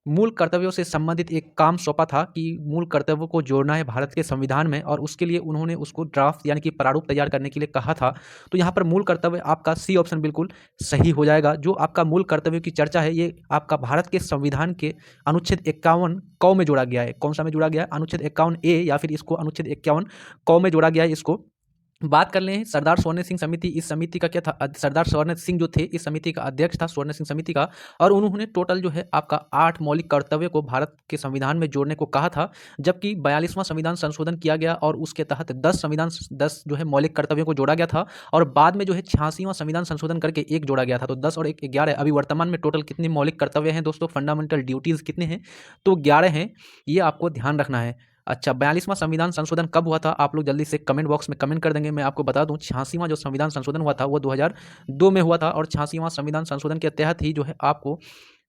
मूल कर्तव्यों से संबंधित एक काम सौंपा था कि मूल कर्तव्यों को जोड़ना है भारत के संविधान में, और उसके लिए उन्होंने उसको ड्राफ्ट यानी कि प्रारूप तैयार करने के लिए कहा था। तो यहाँ पर मूल कर्तव्य आपका सी ऑप्शन बिल्कुल सही हो जाएगा। जो आपका मूल कर्तव्य की चर्चा है ये आपका भारत के संविधान के अनुच्छेद 51 क में जोड़ा गया है। कौन सा में जोड़ा गया है? अनुच्छेद 51 ए, या फिर इसको अनुच्छेद 51 क में जोड़ा गया है। इसको बात कर लें सरदार स्वर्ण सिंह समिति। इस समिति का क्या था? सरदार स्वर्ण सिंह जो थे इस समिति का अध्यक्ष था, स्वर्ण सिंह समिति का। और उन्होंने टोटल जो है आपका 8 मौलिक कर्तव्यों को भारत के संविधान में जोड़ने को कहा था, जबकि 42वां संविधान संशोधन किया गया और उसके तहत 10 जो है मौलिक कर्तव्यों को जोड़ा गया था, और बाद में जो है 86वां संविधान संशोधन करके एक जोड़ा गया था। तो 10 और 1 11। अभी वर्तमान में टोटल कितने मौलिक कर्तव्य हैं दोस्तों? फंडामेंटल ड्यूटीज कितने हैं? तो 11 हैं, ये आपको ध्यान रखना है। अच्छा, 42वां संविधान संशोधन कब हुआ था? आप लोग जल्दी से कमेंट बॉक्स में कमेंट कर देंगे। मैं आपको बता दूं 86वां जो संविधान संशोधन हुआ था वो 2002 में हुआ था, और 86वां संविधान संशोधन के तहत ही जो है आपको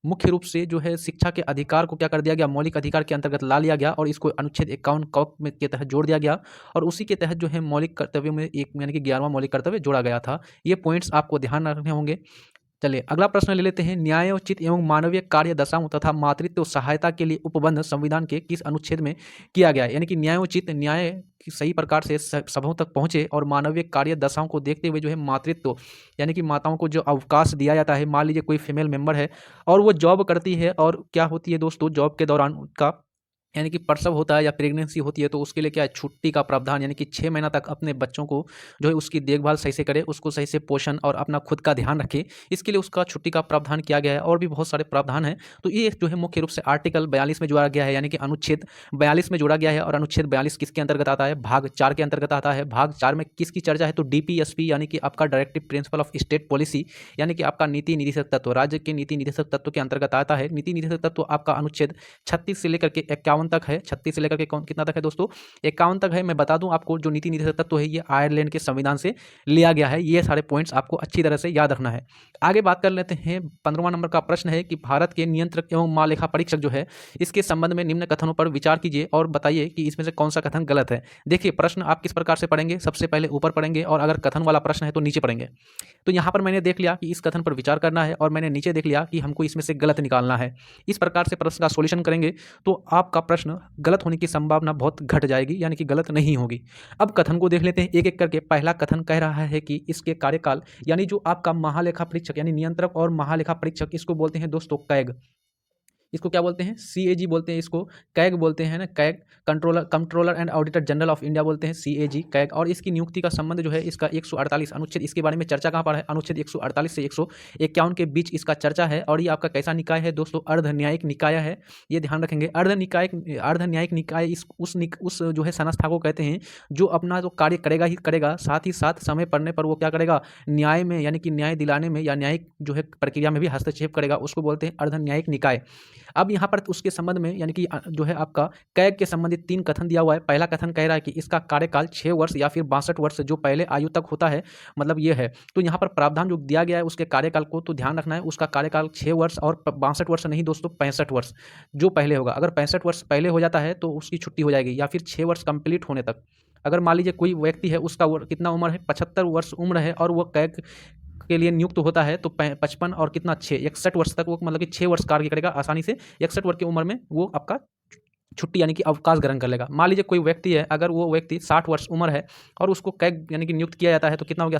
मुख्य रूप से जो है शिक्षा के अधिकार को क्या कर दिया गया? मौलिक अधिकार के अंतर्गत ला लिया गया और इसको अनुच्छेद 51 क में के तहत जोड़ दिया गया, और उसी के तहत जो है मौलिक कर्तव्यों में एक यानी कि 11वां मौलिक कर्तव्य जोड़ा गया था। ये पॉइंट्स आपको ध्यान रखने होंगे। चलिए अगला प्रश्न ले लेते हैं। न्यायोचित एवं मानवीय कार्य दशाओं तथा मातृत्व सहायता के लिए उपबंध संविधान के किस अनुच्छेद में किया गया है? यानी कि न्यायोचित, न्याय की सही प्रकार से सबों तक पहुंचे, और मानवीय कार्य दशाओं को देखते हुए जो है मातृत्व यानी कि माताओं को जो अवकाश दिया जाता है। मान लीजिए कोई फीमेल मेंबर है और वो जॉब करती है, और क्या होती है दोस्तों जॉब के दौरान उनका यानी कि प्रसव होता है या प्रेगनेंसी होती है, तो उसके लिए क्या है? छुट्टी का प्रावधान, यानी कि 6 महीना तक अपने बच्चों को जो है उसकी देखभाल सही से करे, उसको सही से पोषण और अपना खुद का ध्यान रखे, इसके लिए उसका छुट्टी का प्रावधान किया गया है। और भी बहुत सारे प्रावधान हैं। तो ये जो है मुख्य रूप से आर्टिकल 42 में जोड़ा गया है, यानी कि अनुच्छेद 42 में जोड़ा गया है। और अनुच्छेद 42 किसके अंतर्गत आता है? भाग 4 के अंतर्गत आता है। भाग 4 में किसकी चर्चा है? तो डीपीएसपी यानी कि आपका directive principle of state policy, यानी कि आपका नीति निर्देशक तत्व, राज्य के नीति निर्देशक तत्व के अंतर्गत आता है। नीति निर्देशक तत्व आपका अनुच्छेद 36 से लेकर के 51 तक है। 36 से लेकर के कितना तक है दोस्तों? 51 तक है। मैं बता दूं आपको जो नीति निर्देशक तत्व है ये आयरलैंड के संविधान से लिया गया है। ये सारे पॉइंट्स आपको अच्छी तरह से याद रखना है। आगे बात कर लेते हैं। 15वां नंबर का प्रश्न है कि भारत के नियंत्रक एवं महालेखा परीक्षक जो है इसके संबंध में निम्न कथनों पर विचार कीजिए और बताइए कि इसमें से कौन सा कथन गलत है। देखिए प्रश्न आप किस प्रकार से पढ़ेंगे? सबसे पहले ऊपर पढ़ेंगे, और अगर कथन वाला प्रश्न है तो नीचे पढ़ेंगे। तो यहाँ पर मैंने देख लिया कि इस कथन पर विचार करना है, और मैंने नीचे देख लिया कि हमको इसमें से गलत निकालना है। इस प्रकार से प्रश्न का सॉल्यूशन करेंगे तो आपका प्रश्न गलत होने की संभावना बहुत घट जाएगी, यानी कि गलत नहीं होगी। अब कथन को देख लेते हैं एक एक करके। पहला कथन कह रहा है कि इसके कार्यकाल यानी जो आपका महालेखा परीक्षक यानी नियंत्रक और महालेखा परीक्षक, इसको बोलते हैं दोस्तों कैग। इसको क्या बोलते हैं, CAG बोलते हैं, इसको कैग बोलते हैं ना, CAG, controller and auditor general of India बोलते हैं, CAG कैग। और इसकी नियुक्ति का संबंध जो है इसका 148 अनुच्छेद, इसके बारे में चर्चा कहाँ पर है, अनुच्छेद 148 से 151 के बीच इसका चर्चा है। और ये आपका कैसा निकाय है दोस्तों, अर्ध न्यायिक निकाय है, ये ध्यान रखेंगे। अर्ध न्यायिक निकाय उस जो है संस्था को कहते हैं जो अपना जो कार्य करेगा ही करेगा, साथ ही साथ समय पड़ने पर वो क्या करेगा, न्याय में यानी कि न्याय दिलाने में या न्यायिक जो है प्रक्रिया में भी हस्तक्षेप करेगा, उसको बोलते हैं अर्ध न्यायिक निकाय। अब यहाँ पर उसके संबंध में यानी कि जो है आपका कैग के संबंधित 3 कथन दिया हुआ है। पहला कथन कह रहा है कि इसका कार्यकाल 6 वर्ष या फिर 62 वर्ष जो पहले आयु तक होता है, मतलब ये है। तो यहाँ पर प्रावधान जो दिया गया है उसके कार्यकाल को तो ध्यान रखना है, उसका कार्यकाल 6 वर्ष और 62 वर्ष नहीं दोस्तों, 65 वर्ष जो पहले होगा। अगर 65 वर्ष पहले हो जाता है तो उसकी छुट्टी हो जाएगी, या फिर 6 वर्ष कंप्लीट होने तक। अगर मान लीजिए कोई व्यक्ति है, उसका कितना उम्र है, 75 वर्ष उम्र है, और वो कैग के लिए नियुक्त होता है तो 55 और कितना 6, 61 वर्ष तक वो मतलब कि 6 वर्ष कार्य करेगा आसानी से। 61 वर्ष की उम्र में वो आपका छुट्टी यानी कि अवकाश ग्रहण कर लेगा। मान लीजिए कोई व्यक्ति है, अगर वो व्यक्ति 60 वर्ष उम्र है और उसको कैग यानी कि नियुक्त किया जाता है तो कितना हो गया,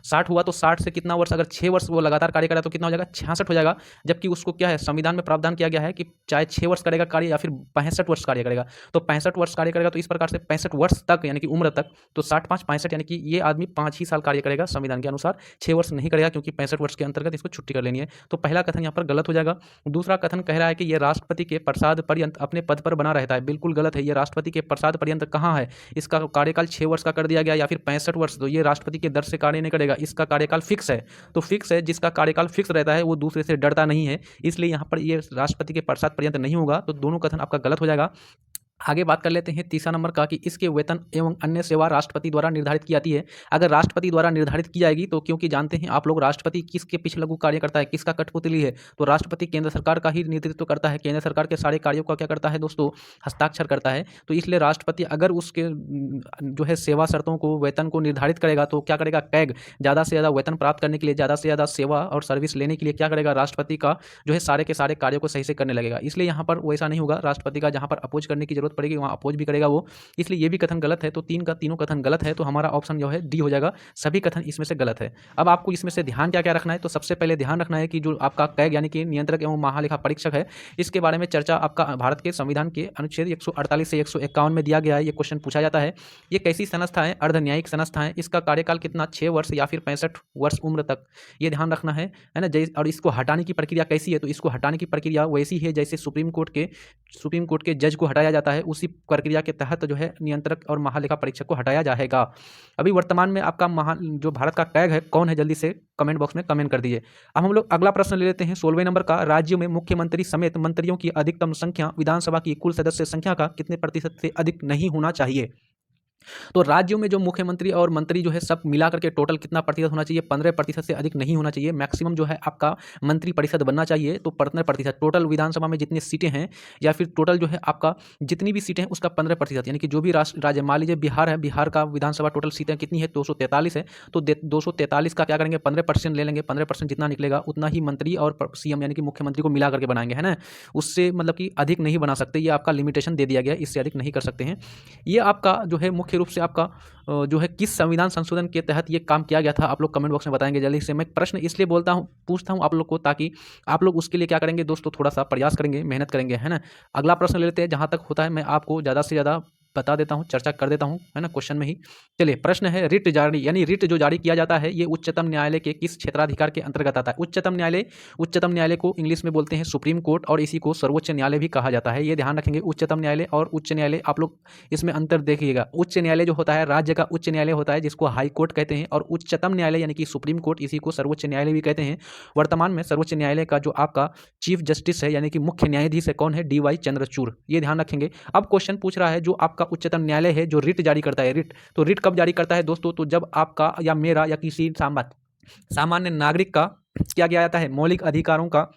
60 हुआ तो 60 से कितना वर्ष, अगर 6 वर्ष वो लगातार कार्य करा तो कितना हो जाएगा, 66 हो जाएगा। जबकि उसको क्या है, संविधान में प्रावधान किया गया है कि चाहे 6 वर्ष करेगा कार्य या फिर 65 वर्ष कार्य करेगा, तो 65 वर्ष कार्य करेगा। तो इस प्रकार से 65 वर्ष तक यानी कि उम्र तक, तो 60-5-65 यानी कि ये आदमी 5 ही साल कार्य करेगा संविधान के अनुसार, 6 वर्ष नहीं करेगा, क्योंकि 65 वर्ष के अंतर्गत इसको छुट्टी कर लेनी है। तो पहला कथन यहाँ पर गलत हो जाएगा। दूसरा कथन कह रहा है कि ये राष्ट्रपति के प्रसाद पर्यंत अपने पद पर बना रहता है, बिल्कुल गलत है। ये राष्ट्रपति के प्रसाद पर्यंत कहाँ है, इसका कार्यकाल 6 वर्ष का कर दिया गया या फिर 65 वर्ष, तो ये राष्ट्रपति के दर से कार्य नहीं करेगा, इसका कार्यकाल फिक्स है। तो फिक्स है, जिसका कार्यकाल फिक्स रहता है वो दूसरे से डरता नहीं है, इसलिए यहाँ पर ये राष्ट्रपति के प्रसाद पर्यंत नहीं होगा। तो दोनों कथन आपका गलत हो जाएगा। आगे बात कर लेते हैं तीसरा नंबर का, कि इसके वेतन एवं अन्य सेवा राष्ट्रपति द्वारा निर्धारित की जाती है। अगर राष्ट्रपति द्वारा निर्धारित की जाएगी तो, क्योंकि जानते हैं आप लोग राष्ट्रपति किसके पीछे लघु कार्य करता है, किसका कठपुतली है, तो राष्ट्रपति केंद्र सरकार का ही नेतृत्व करता है, केंद्र सरकार के सारे कार्यों का क्या करता है दोस्तों, हस्ताक्षर करता है। तो इसलिए राष्ट्रपति अगर उसके जो है सेवा शर्तों को, वेतन को निर्धारित करेगा तो क्या करेगा, कैग ज़्यादा से ज़्यादा वेतन प्राप्त करने के लिए, ज़्यादा से ज़्यादा सेवा और सर्विस लेने के लिए क्या करेगा, राष्ट्रपति का जो है सारे के सारे कार्यों को सही से करने लगेगा। इसलिए यहाँ पर वैसा नहीं होगा, राष्ट्रपति का जहाँ पर अपोज करने की जरूरत पड़ेगी वहाँ अपोज भी करेगा वो, इसलिए ये भी कथन गलत है। तो तीनों कथन गलत है, तो हमारा ऑप्शन जो है डी हो जाएगा, सभी कथन इसमें से गलत है। अब आपको इसमें से ध्यान क्या क्या रखना है, तो सबसे पहले ध्यान रखना है कि जो आपका कैग यानी कि नियंत्रक एवं महालेखा परीक्षक है, इसके बारे में चर्चा आपका भारत के संविधान के अनुच्छेद 148 से 151 में दिया गया है। ये क्वेश्चन पूछा जाता है। ये कैसी संस्था है, अर्ध न्यायिक संस्था है, इसका कार्यकाल कितना, 6 वर्ष या फिर 65 वर्ष उम्र तक, ये ध्यान रखना है ना। और इसको हटाने की प्रक्रिया कैसी है, तो इसको हटाने की प्रक्रिया वैसी है जैसे सुप्रीम कोर्ट के जज को हटाया जाता है, उसी प्रक्रिया के तहत जो है नियंत्रक और महालेखा परीक्षक को हटाया जाएगा। अभी वर्तमान में आपका जो भारत का कैग है कौन है, जल्दी से कमेंट बॉक्स में कमेंट कर दीजिए। अब हम लोग अगला प्रश्न ले लेते हैं 16वें नंबर का। राज्यों में मुख्यमंत्री समेत मंत्रियों की अधिकतम संख्या विधानसभा की कुल सदस्य संख्या का कितने प्रतिशत से अधिक नहीं होना चाहिए। तो राज्यों में जो मुख्यमंत्री और मंत्री जो है सब मिला करके टोटल कितना प्रतिशत होना चाहिए, 15% से अधिक नहीं होना चाहिए। मैक्सिमम जो है आपका मंत्री परिषद बनना चाहिए, तो 15% टोटल विधानसभा में जितनी सीटें हैं या फिर टोटल जो है आपका जितनी भी सीटें हैं उसका 15%, यानी कि जो भी राज्य, मान लीजिए बिहार है, बिहार का विधानसभा टोटल सीटें कितनी है, 243 है, तो 243 का क्या करेंगे, 15% ले लेंगे। 15% जितना निकलेगा उतना ही मंत्री और CM यानी कि मुख्यमंत्री को मिला करके बनाएंगे, है ना। उससे मतलब कि अधिक नहीं बना सकते, ये आपका लिमिटेशन दे दिया गया, इससे अधिक नहीं कर सकते हैं। ये आपका जो है मुख्य रूप से आपका जो है किस संविधान संशोधन के तहत ये काम किया गया था, आप लोग कमेंट बॉक्स में बताएंगे जल्दी से। मैं प्रश्न इसलिए पूछता हूँ आप लोग को, ताकि आप लोग उसके लिए क्या करेंगे दोस्तों, थोड़ा सा प्रयास करेंगे, मेहनत करेंगे, है ना। अगला प्रश्न ले लेते हैं, जहाँ तक होता है मैं आपको ज़्यादा से ज़्यादा बता देता हूँ, चर्चा कर देता हूँ, है ना, क्वेश्चन में ही। चलिए, प्रश्न है रिट जारी, यानी रिट जो जारी किया जाता है ये उच्चतम न्यायालय के किस क्षेत्राधिकार के अंतर्गत आता है। उच्चतम न्यायालय को इंग्लिश में बोलते हैं सुप्रीम कोर्ट, और इसी को सर्वोच्च न्यायालय भी कहा जाता है। ये ध्यान रखेंगे, उच्चतम न्यायालय और उच्च न्यायालय, आप लोग इसमें अंतर देखिएगा। उच्च न्यायालय जो होता है राज्य का उच्च न्यायालय होता है, जिसको हाई कोर्ट कहते हैं, और उच्चतम न्यायालय यानी कि सुप्रीम कोर्ट, इसी को सर्वोच्च न्यायालय भी कहते हैं। वर्तमान में सर्वोच्च न्यायालय का जो आपका चीफ जस्टिस है यानी कि मुख्य न्यायाधीश है, कौन है, DY चंद्रचूड़, ये ध्यान रखेंगे। अब क्वेश्चन पूछ रहा है जो आपका उच्चतम न्यायालय है जो रिट जारी करता है, तो रिट कब जारी करता है दोस्तों, तो जब आपका या मेरा या किसी सामान्य नागरिक का क्या किया जाता है, मौलिक अधिकारों का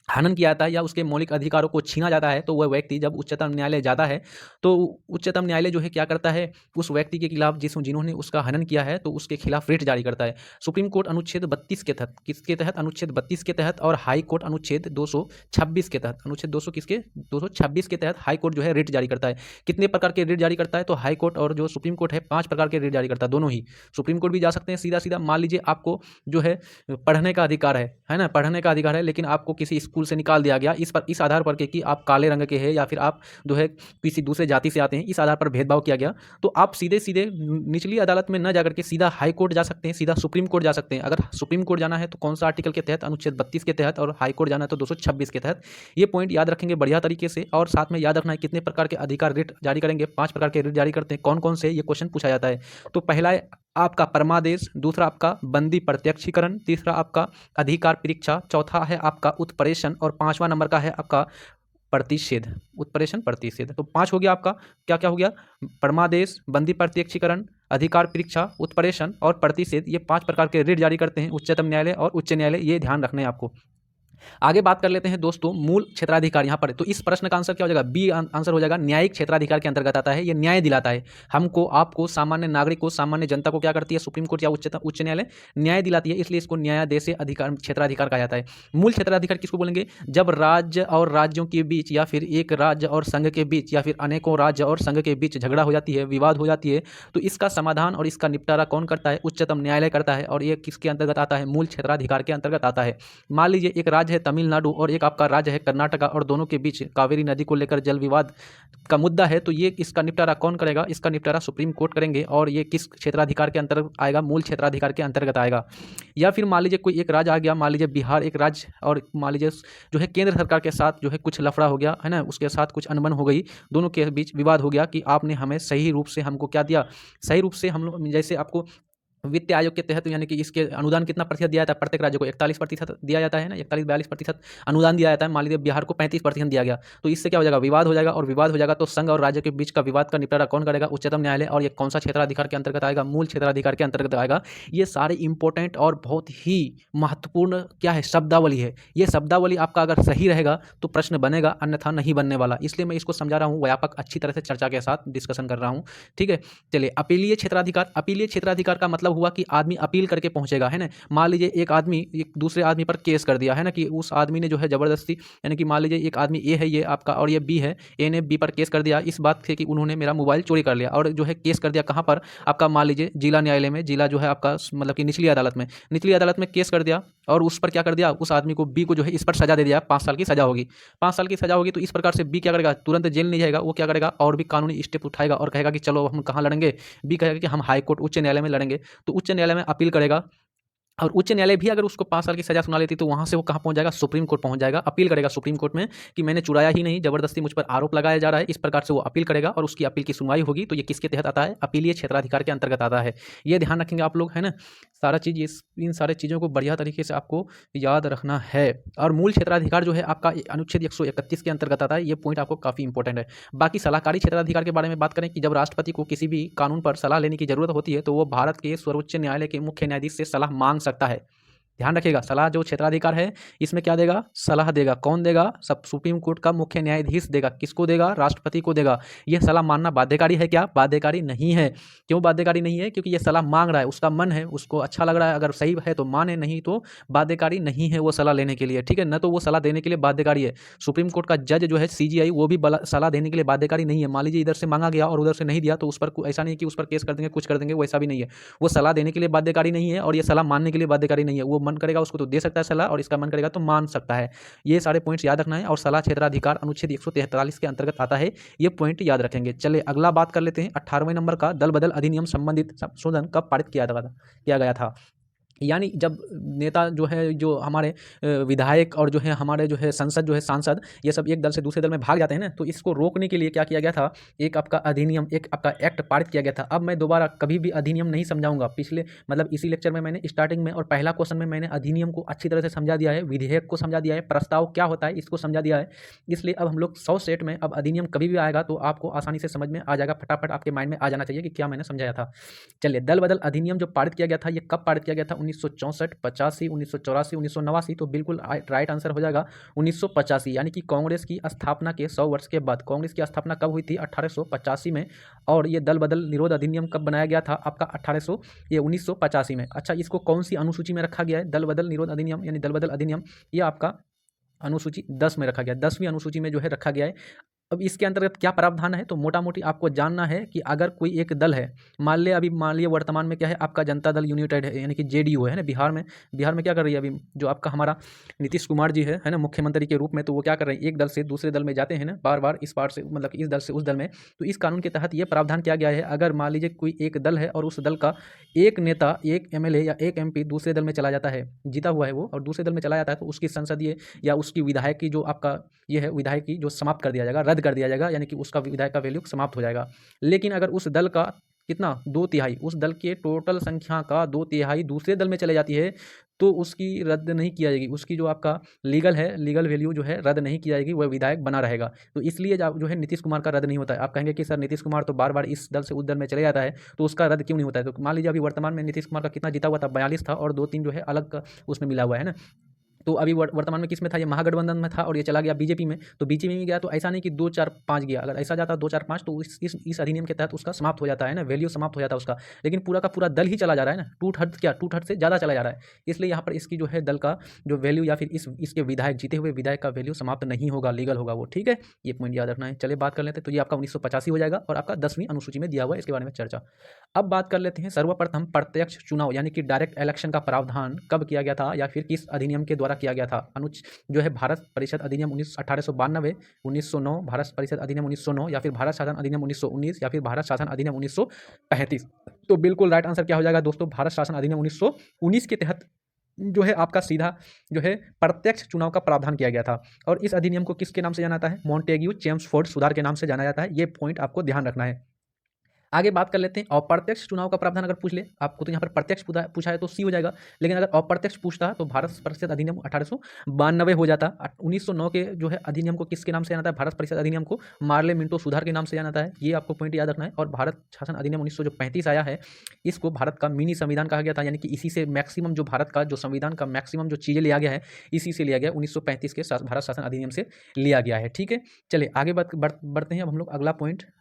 हनन किया जाता है या उसके मौलिक अधिकारों को छीना जाता है, तो वह व्यक्ति जब उच्चतम न्यायालय जाता है तो उच्चतम न्यायालय जो है क्या करता है, उस व्यक्ति के खिलाफ जिन्होंने उसका हनन किया है तो उसके खिलाफ रिट जारी करता है। सुप्रीम कोर्ट अनुच्छेद 32 के तहत, किसके तहत, अनुच्छेद 32 के तहत, और हाई कोर्ट अनुच्छेद 226 के तहत, अनुच्छेद 226 के तहत हाई कोर्ट जो है रिट जारी करता है। कितने प्रकार के रिट जारी करता है, तो हाई कोर्ट और जो सुप्रीम कोर्ट है 5 प्रकार के रिट जारी करता है, दोनों ही। सुप्रीम कोर्ट भी जा सकते हैं सीधा सीधा, मान लीजिए आपको जो है पढ़ने का अधिकार है ना, पढ़ने का अधिकार है, लेकिन आपको किसी स्कूल स्कूल से निकाल दिया गया इस आधार पर कि आप काले रंग के हैं या फिर आप जो है किसी दूसरे जाति से आते हैं, इस आधार पर भेदभाव किया गया, तो आप सीधे सीधे निचली अदालत में न जाकर के सीधा हाई कोर्ट जा सकते हैं, सीधा सुप्रीम कोर्ट जा सकते हैं। अगर सुप्रीम कोर्ट जाना है तो कौन सा आर्टिकल के तहत, अनुच्छेद 32 के तहत, और हाई कोर्ट जाना है तो 226 के तहत। ये पॉइंट याद रखेंगे बढ़िया तरीके से। और साथ में याद रखना है कितने प्रकार के अधिकार रिट जारी करेंगे, 5 प्रकार के रिट जारी करते हैं, कौन कौन से, ये क्वेश्चन पूछा जाता है। तो पहला है आपका परमादेश, दूसरा आपका बंदी प्रत्यक्षीकरण, तीसरा आपका अधिकार परीक्षा, चौथा है आपका उत्प्रेषण, और 5वां नंबर का है आपका प्रतिषेध, उत्प्रेषण प्रतिषेध। तो 5 हो गया आपका, क्या क्या हो गया, परमादेश, बंदी प्रत्यक्षीकरण, अधिकार परीक्षा, उत्प्रेषण और प्रतिषेध। ये 5 प्रकार के रिट जारी करते हैं उच्चतम न्यायालय और उच्च न्यायालय, ये ध्यान रखना है आपको। आगे बात कर लेते हैं दोस्तों मूल क्षेत्राधिकार। यहाँ पर तो इस प्रश्न का आंसर क्या हो जाएगा, बी आंसर हो जाएगा, न्यायिक क्षेत्राधिकार के अंतर्गत आता है। ये न्याय दिलाता है हमको, आपको, सामान्य नागरिक को, सामान्य जनता को। क्या करती है सुप्रीम कोर्ट या उच्च न्यायालय, न्याय दिलाती है, इसलिए इसको न्यायादेश अधिकार क्षेत्राधिकार कहा जाता है। मूल क्षेत्राधिकार किसको बोलेंगे, जब राज्य और राज्यों के बीच या फिर एक राज्य और संघ के बीच या फिर अनेकों राज्य और संघ के बीच झगड़ा हो जाती है, विवाद हो जाती है, तो इसका समाधान और इसका निपटारा कौन करता है, उच्चतम न्यायालय करता है। और ये किसके अंतर्गत आता है, मूल क्षेत्राधिकार के अंतर्गत आता है। मान लीजिए एक राज्य है तमिलनाडु और एक आपका राज्य है कर्नाटका, और दोनों के बीच कावेरी नदी को लेकर जल विवाद का मुद्दा है, तो ये इसका निपटारा कौन करेगा, इसका निपटारा सुप्रीम कोर्ट करेंगे। और ये किस क्षेत्राधिकार के अंतर्गत आएगा, मूल क्षेत्राधिकार के अंतर्गत आएगा। या फिर मान लीजिए कोई एक राज्य आ गया, मान लीजिए बिहार एक राज्य, और मान लीजिए जो है केंद्र सरकार के साथ जो है कुछ लफड़ा हो गया है ना, उसके साथ कुछ अनबन हो गई, दोनों के बीच विवाद हो गया कि आपने हमें सही रूप से हमको क्या दिया, सही रूप से हम लोग जैसे आपको वित्त आयोग के तहत यानी कि इसके अनुदान कितना प्रतिशत दिया जाता है, प्रत्येक राज्य को 41% दिया जाता है ना, 41-42% अनुदान दिया जाता है। मान लीजिए बिहार को 35% दिया गया, तो इससे क्या हो जाएगा, विवाद हो जाएगा। और विवाद हो जाएगा तो संघ और राज्य के बीच का विवाद का निपटारा कौन करेगा, उच्चतम न्यायालय। और ये कौन सा क्षेत्राधिकार के अंतर्गत आएगा, मूल क्षेत्राधिकार के अंतर्गत आएगा। ये सारे इंपॉर्टेंट और बहुत ही महत्वपूर्ण क्या है, शब्दावली है। ये शब्दावली आपका अगर सही रहेगा तो प्रश्न बनेगा, अन्यथा नहीं बनने वाला। इसलिए मैं इसको समझा रहा हूँ, व्यापक अच्छी तरह से चर्चा के साथ डिस्कशन कर रहा हूँ, ठीक है। चलिए, अपीलीय क्षेत्राधिकार। अपीलीय क्षेत्राधिकार का मतलब हुआ कि आदमी अपील करके पहुंचेगा, है ना। मान लीजिए एक आदमी एक दूसरे आदमी पर केस कर दिया है ना, कि उस आदमी ने जो है जबरदस्ती, यानी कि मान लीजिए एक आदमी ए है ये आपका और ये बी है, ए ने बी पर केस कर दिया इस बात से कि उन्होंने मेरा मोबाइल चोरी कर लिया, और जो है केस कर दिया कहाँ पर, आपका मान लीजिए जिला न्यायालय में, जिला जो है आपका मतलब कि निचली अदालत में केस कर दिया, और उस पर क्या कर दिया, उस आदमी को बी को जो है इस पर सजा दे दिया, 5 साल की सजा होगी, 5 साल की सजा होगी। तो इस प्रकार से बी क्या करेगा, तुरंत जेल नहीं जाएगा, वो क्या करेगा और भी कानूनी स्टेप उठाएगा और कहेगा कि चलो हम कहाँ लड़ेंगे, बी कहेगा कि हम हाई कोर्ट उच्च न्यायालय में लड़ेंगे। तो उच्च न्यायालय में अपील करेगा, और उच्च न्यायालय भी अगर उसको 5 साल की सजा सुना लेती तो वहाँ से वो कहाँ पहुँच जाएगा, सुप्रीम कोर्ट पहुँच जाएगा। अपील करेगा सुप्रीम कोर्ट में कि मैंने चुराया ही नहीं, जबरदस्ती मुझ पर आरोप लगाया जा रहा है, इस प्रकार से वो अपील करेगा और उसकी अपील की सुनवाई होगी। तो ये किसके तहत आता है, अपीलीय क्षेत्राधिकार के अंतर्गत आता है। ये ध्यान रखेंगे आप लोग, है ना। सारा चीज़ इन सारे चीज़ों को बढ़िया तरीके से आपको याद रखना है। और मूल क्षेत्राधिकार जो है आपका अनुच्छेद 131 के अंतर्गत आता है। ये पॉइंट आपको काफ़ी इंपॉर्टेंट है। बाकी सलाहकारी क्षेत्राधिकार के बारे में बात करें कि जब राष्ट्रपति को किसी भी कानून पर सलाह लेने की जरूरत होती है तो वो भारत के सर्वोच्च न्यायालय के मुख्य न्यायाधीश से सलाह मांग सकता है। ध्यान रखिएगा, सलाह जो क्षेत्राधिकार है इसमें क्या देगा, सलाह देगा। कौन देगा, सब सुप्रीम कोर्ट का मुख्य न्यायाधीश देगा। किसको देगा, राष्ट्रपति को देगा। यह सलाह मानना बाध्यकारी है क्या, बाध्यकारी नहीं है। क्यों बाध्यकारी नहीं है, क्योंकि यह सलाह मांग रहा है, उसका मन है, उसको अच्छा लग रहा है, अगर सही है तो माने, नहीं तो बाध्यकारी नहीं है वो सलाह लेने के लिए, ठीक है। न तो वो सलाह देने के लिए बाध्यकारी है। सुप्रीम कोर्ट का जज जो है CGI, वो भी सलाह देने के लिए बाध्यकारी नहीं है। मान लीजिए इधर से मांगा गया और उधर से नहीं दिया तो उस पर ऐसा नहीं कि उस पर केस कर देंगे, कुछ कर देंगे, वैसा भी नहीं है। वो सलाह देने के लिए बाध्यकारी नहीं है और ये सलाह मानने के लिए बाध्यकारी नहीं है। वो मन करेगा उसको तो दे सकता है सलाह, और इसका मन करेगा तो मान सकता है। ये सारे पॉइंट्स याद रखना है। और सलाह क्षेत्राधिकार अनुच्छेद 143 के अंतर्गत आता है। ये पॉइंट याद रखेंगे। चलिए अगला बात कर लेते हैं 18वें नंबर का, दल बदल अधिनियम संबंधित संशोधन कब पारित किया गया था। यानी जब नेता जो है, जो हमारे विधायक और जो है हमारे जो है संसद जो है सांसद, ये सब एक दल से दूसरे दल में भाग जाते हैं ना, तो इसको रोकने के लिए क्या किया गया था, एक आपका अधिनियम, एक आपका एक्ट पारित किया गया था। अब मैं दोबारा कभी भी अधिनियम नहीं समझाऊंगा। पिछले मतलब इसी लेक्चर में मैंने स्टार्टिंग में और पहला क्वेश्चन में मैंने अधिनियम को अच्छी तरह से समझा दिया है, विधेयक को समझा दिया है, प्रस्ताव क्या होता है इसको समझा दिया है। इसलिए अब हम लोग 100 सेट में अब अधिनियम कभी भी आएगा तो आपको आसानी से समझ में आ जाएगा, फटाफट आपके माइंड में आ जाना चाहिए कि क्या मैंने समझाया था। चलिए, दल बदल अधिनियम जो पारित किया गया था, ये कब पारित किया गया था, 1964, 85, 1984, 1989। तो बिल्कुल राइट आंसर हो जाएगा 1985, यानी कि कांग्रेस की स्थापना के 100 वर्ष के बाद। कांग्रेस की स्थापना कब हुई थी, 1885 में। और ये दल बदल निरोध अधिनियम कब बनाया गया था, आपका 1985 में। अच्छा, इसको कौन सी अनुसूची में रखा गया है, दल बदल निरोध अधिनियम यानी दल बदल अधिनियम, ये आपका अनुसूची 10 में रखा गया, 10वीं अनुसूची में जो है रखा गया है। अब इसके अंतर्गत क्या प्रावधान है, तो मोटा मोटी आपको जानना है कि अगर कोई एक दल है, मान लिया वर्तमान में क्या है आपका जनता दल यूनाइटेड है, यानी कि जेडीयू है ना, बिहार में क्या कर रही है अभी जो आपका हमारा नीतीश कुमार जी है ना, मुख्यमंत्री के रूप में, तो वो क्या कर रहे हैं, एक दल से दूसरे दल में जाते हैं ना, बार बार इस पार से मतलब इस दल से उस दल में। तो इस कानून के तहत ये प्रावधान किया गया है, अगर मान लीजिए कोई एक दल है और उस दल का एक नेता, एक एमएलए या एक एमपी दूसरे दल में चला जाता है, जीता हुआ है वो, और दूसरे दल में चला जाता है, तो उसकी संसदीय या उसकी विधायक की जो आपका ये है विधायक की जो समाप्त कर दिया जाएगा, रद्द कर दिया जाएगा, यानी कि उसका विधायक का वैल्यू समाप्त हो जाएगा। लेकिन अगर उस दल का कितना 2/3 उस दल के टोटल संख्या का 2/3 दूसरे दल में चले जाती है, तो उसकी रद्द नहीं किया जाएगी, उसकी जो आपका लीगल वैल्यू जो है रद्द नहीं की जाएगी, वह विधायक बना रहेगा। तो इसलिए जो है नीतीश कुमार का रद्द नहीं होता है। आप कहेंगे कि सर नीतीश कुमार तो बार बार इस दल से उस दल में चले जाता है, तो उसका रद्द क्यों नहीं होता है? तो मान लीजिए अभी वर्तमान में नीतीश कुमार का कितना जीता हुआ था, 42 था, और 2-3 जो है अलग का उसमें मिला हुआ है ना। तो अभी वर्तमान में किस में था, ये महागठबंधन में था और ये चला गया बीजेपी में। तो बीजेपी में गया तो ऐसा नहीं कि 2-4-5 गया, अगर ऐसा जाता 2-4-5 तो इस अधिनियम के तहत उसका समाप्त हो जाता है ना, वैल्यू समाप्त हो जाता है उसका। लेकिन पूरा का पूरा दल ही चला जा रहा है ना, टू थर्ड से ज़्यादा चला जा रहा है, इसलिए यहाँ पर इसकी जो है दल का जो वैल्यू या फिर इसके विधायक, जीते हुए विधायक का वैल्यू समाप्त नहीं होगा, लीगल होगा वो। ठीक है, ये पॉइंट याद रखना है। चलिए बात कर लेते हैं। तो ये आपका 1985 हो जाएगा और आपका 10वीं अनुसूची में दिया हुआ है, इसके बारे में चर्चा। अब बात कर लेते हैं सर्वप्रथम प्रत्यक्ष चुनाव यानी कि डायरेक्ट इलेक्शन का प्रावधान कब किया गया था या फिर किस अधिनियम के द्वारा किया गया था। जो है भारत परिषद अधिनियम 1892, 1909, भारत परिषद अधिनियम 1909, या फिर भारत शासन अधिनियम 1919, या फिर भारत शासन अधिनियम 1935। तो बिल्कुल राइट आंसर क्या हो जाएगा दोस्तों, भारत शासन अधिनियम 1919 के तहत जो है आपका सीधा जो है प्रत्यक्ष चुनाव का प्रावधान किया गया था। और इस अधिनियम को किसके नाम से जाना जाता है, मॉन्टेग्यू चेम्सफोर्ड सुधार के नाम से जाना जाता है। ये पॉइंट आपको ध्यान रखना है। आगे बात कर लेते हैं अप्रत्यक्ष चुनाव का प्रावधान अगर पूछ ले आपको, तो यहाँ पर प्रत्यक्ष पूछा है तो सी हो जाएगा, लेकिन अगर अप्रत्यक्ष पूछता है तो भारत परिषद अधिनियम 1892 हो जाता। 1909 के जो है अधिनियम को किसके नाम से जाना था, भारत परिषद अधिनियम को मार्ले मिंटो सुधार के नाम से जाना जाता है। ये आपको पॉइंट याद रखना है। और भारत शासन अधिनियम 1935 आया है, इसको भारत का मिनी संविधान कहा गया था, यानी कि इसी से मैक्सिमम जो भारत का जो संविधान का मैक्सिमम जो चीज़ें लिया गया है, इसी से लिया गया 1935 के भारत शासन अधिनियम से लिया गया है। ठीक है, चलिए आगे बढ़ते हैं। अब हम लोग